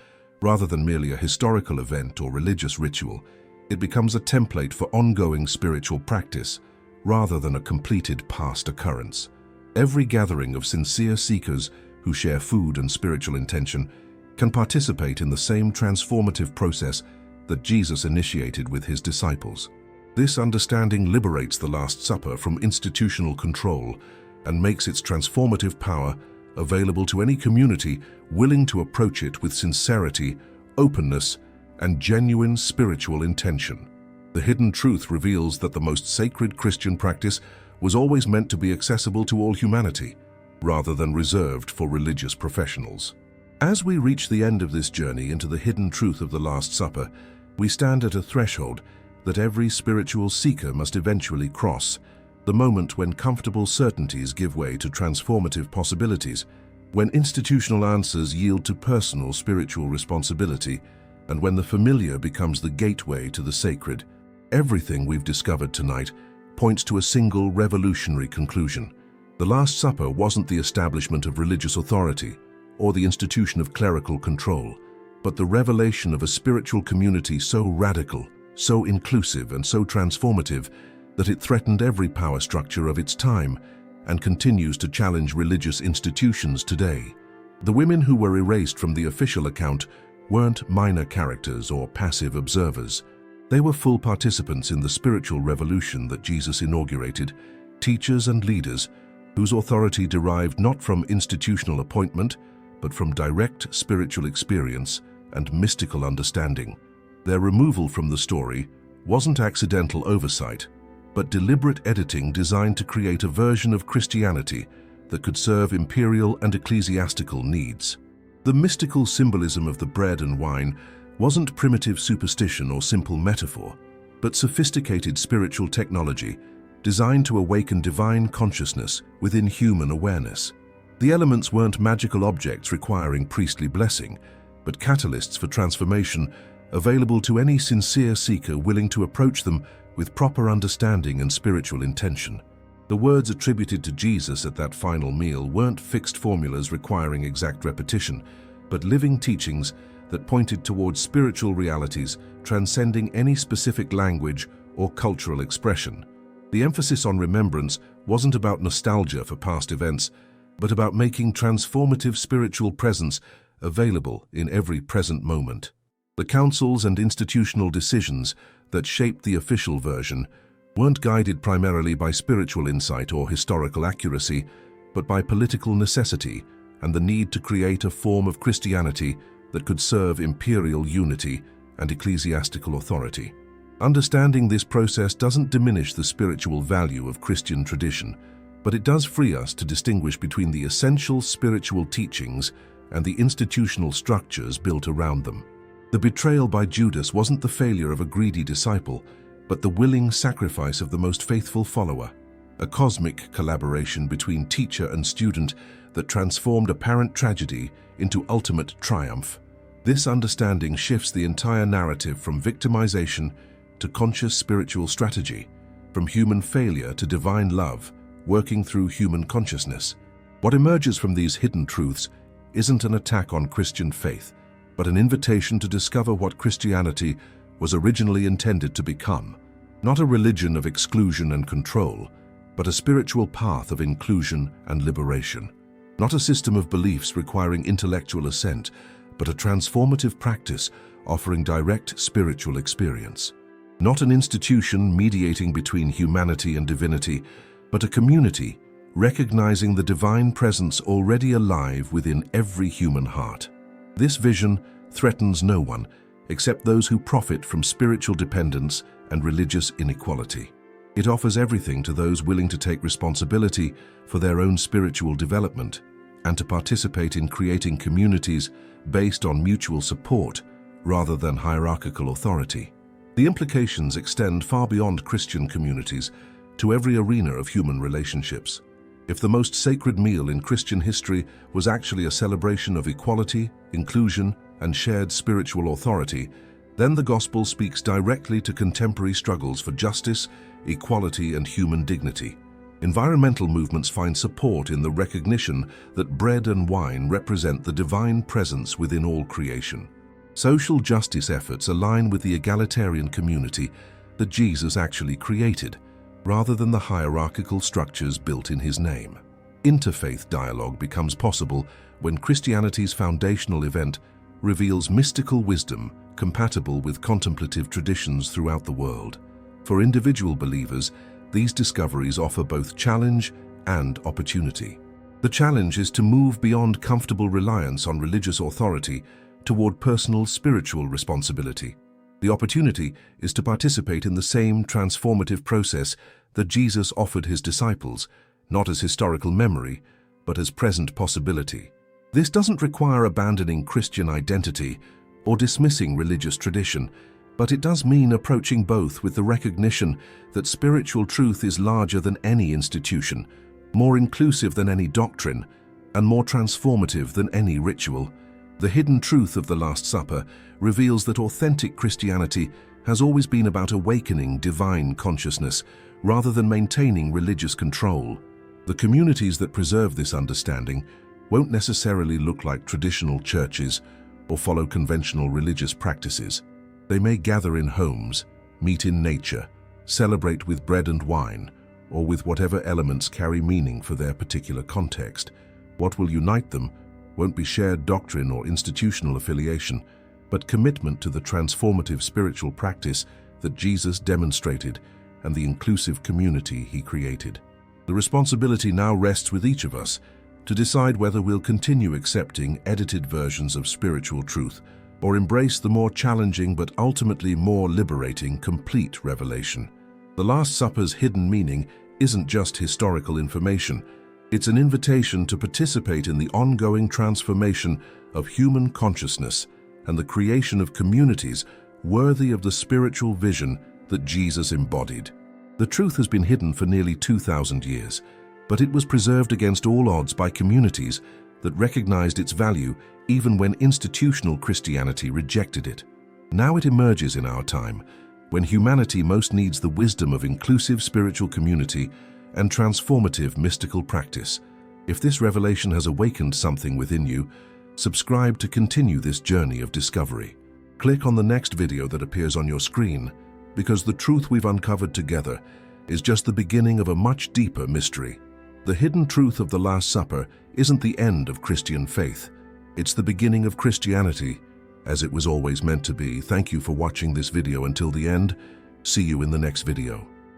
rather than merely a historical event or religious ritual, it becomes a template for ongoing spiritual practice, rather than a completed past occurrence. Every gathering of sincere seekers who share food and spiritual intention can participate in the same transformative process that Jesus initiated with his disciples. This understanding liberates the Last Supper from institutional control and makes its transformative power available to any community willing to approach it with sincerity, openness, and genuine spiritual intention. The hidden truth reveals that the most sacred Christian practice was always meant to be accessible to all humanity, rather than reserved for religious professionals. As we reach the end of this journey into the hidden truth of the Last Supper, we stand at a threshold that every spiritual seeker must eventually cross, the moment when comfortable certainties give way to transformative possibilities, when institutional answers yield to personal spiritual responsibility, and when the familiar becomes the gateway to the sacred. Everything we've discovered tonight points to a single revolutionary conclusion. The Last Supper wasn't the establishment of religious authority or the institution of clerical control, but the revelation of a spiritual community so radical, so inclusive, and so transformative that it threatened every power structure of its time and continues to challenge religious institutions today. The women who were erased from the official account weren't minor characters or passive observers. They were full participants in the spiritual revolution that Jesus inaugurated, teachers and leaders whose authority derived not from institutional appointment, but from direct spiritual experience and mystical understanding. Their removal from the story wasn't accidental oversight, but deliberate editing designed to create a version of Christianity that could serve imperial and ecclesiastical needs. The mystical symbolism of the bread and wine wasn't primitive superstition or simple metaphor, but sophisticated spiritual technology designed to awaken divine consciousness within human awareness. The elements weren't magical objects requiring priestly blessing, but catalysts for transformation available to any sincere seeker willing to approach them with proper understanding and spiritual intention. The words attributed to Jesus at that final meal weren't fixed formulas requiring exact repetition, but living teachings that pointed towards spiritual realities transcending any specific language or cultural expression. The emphasis on remembrance wasn't about nostalgia for past events, but about making transformative spiritual presence available in every present moment. The councils and institutional decisions that shaped the official version weren't guided primarily by spiritual insight or historical accuracy, but by political necessity and the need to create a form of Christianity that could serve imperial unity and ecclesiastical authority. Understanding this process doesn't diminish the spiritual value of Christian tradition, but it does free us to distinguish between the essential spiritual teachings and the institutional structures built around them. The betrayal by Judas wasn't the failure of a greedy disciple, but the willing sacrifice of the most faithful follower, a cosmic collaboration between teacher and student that transformed apparent tragedy into ultimate triumph. This understanding shifts the entire narrative from victimization to conscious spiritual strategy, from human failure to divine love, working through human consciousness. What emerges from these hidden truths isn't an attack on Christian faith, but an invitation to discover what Christianity was originally intended to become. Not a religion of exclusion and control, but a spiritual path of inclusion and liberation. Not a system of beliefs requiring intellectual assent, but a transformative practice offering direct spiritual experience. Not an institution mediating between humanity and divinity, but a community recognizing the divine presence already alive within every human heart. This vision threatens no one except those who profit from spiritual dependence and religious inequality. It offers everything to those willing to take responsibility for their own spiritual development and to participate in creating communities based on mutual support rather than hierarchical authority. The implications extend far beyond Christian communities to every arena of human relationships. If the most sacred meal in Christian history was actually a celebration of equality, inclusion, and shared spiritual authority, then the gospel speaks directly to contemporary struggles for justice, equality, and human dignity. Environmental movements find support in the recognition that bread and wine represent the divine presence within all creation. Social justice efforts align with the egalitarian community that Jesus actually created, rather than the hierarchical structures built in his name. Interfaith dialogue becomes possible when Christianity's foundational event reveals mystical wisdom compatible with contemplative traditions throughout the world. For individual believers, these discoveries offer both challenge and opportunity. The challenge is to move beyond comfortable reliance on religious authority toward personal spiritual responsibility. The opportunity is to participate in the same transformative process that Jesus offered his disciples, not as historical memory, but as present possibility. This doesn't require abandoning Christian identity or dismissing religious tradition, but it does mean approaching both with the recognition that spiritual truth is larger than any institution, more inclusive than any doctrine, and more transformative than any ritual. The hidden truth of the Last Supper reveals that authentic Christianity has always been about awakening divine consciousness rather than maintaining religious control. The communities that preserve this understanding won't necessarily look like traditional churches or follow conventional religious practices. They may gather in homes, meet in nature, celebrate with bread and wine, or with whatever elements carry meaning for their particular context. What will unite them won't be shared doctrine or institutional affiliation, but commitment to the transformative spiritual practice that Jesus demonstrated and the inclusive community he created. The responsibility now rests with each of us to decide whether we'll continue accepting edited versions of spiritual truth or embrace the more challenging but ultimately more liberating complete revelation. The Last Supper's hidden meaning isn't just historical information. It's an invitation to participate in the ongoing transformation of human consciousness and the creation of communities worthy of the spiritual vision that Jesus embodied. The truth has been hidden for nearly 2,000 years, but it was preserved against all odds by communities that recognized its value even when institutional Christianity rejected it. Now it emerges in our time, when humanity most needs the wisdom of inclusive spiritual community and transformative mystical practice. If this revelation has awakened something within you, subscribe to continue this journey of discovery. Click on the next video that appears on your screen, because the truth we've uncovered together is just the beginning of a much deeper mystery. The hidden truth of the Last Supper isn't the end of Christian faith. It's the beginning of Christianity, as it was always meant to be. Thank you for watching this video until the end. See you in the next video.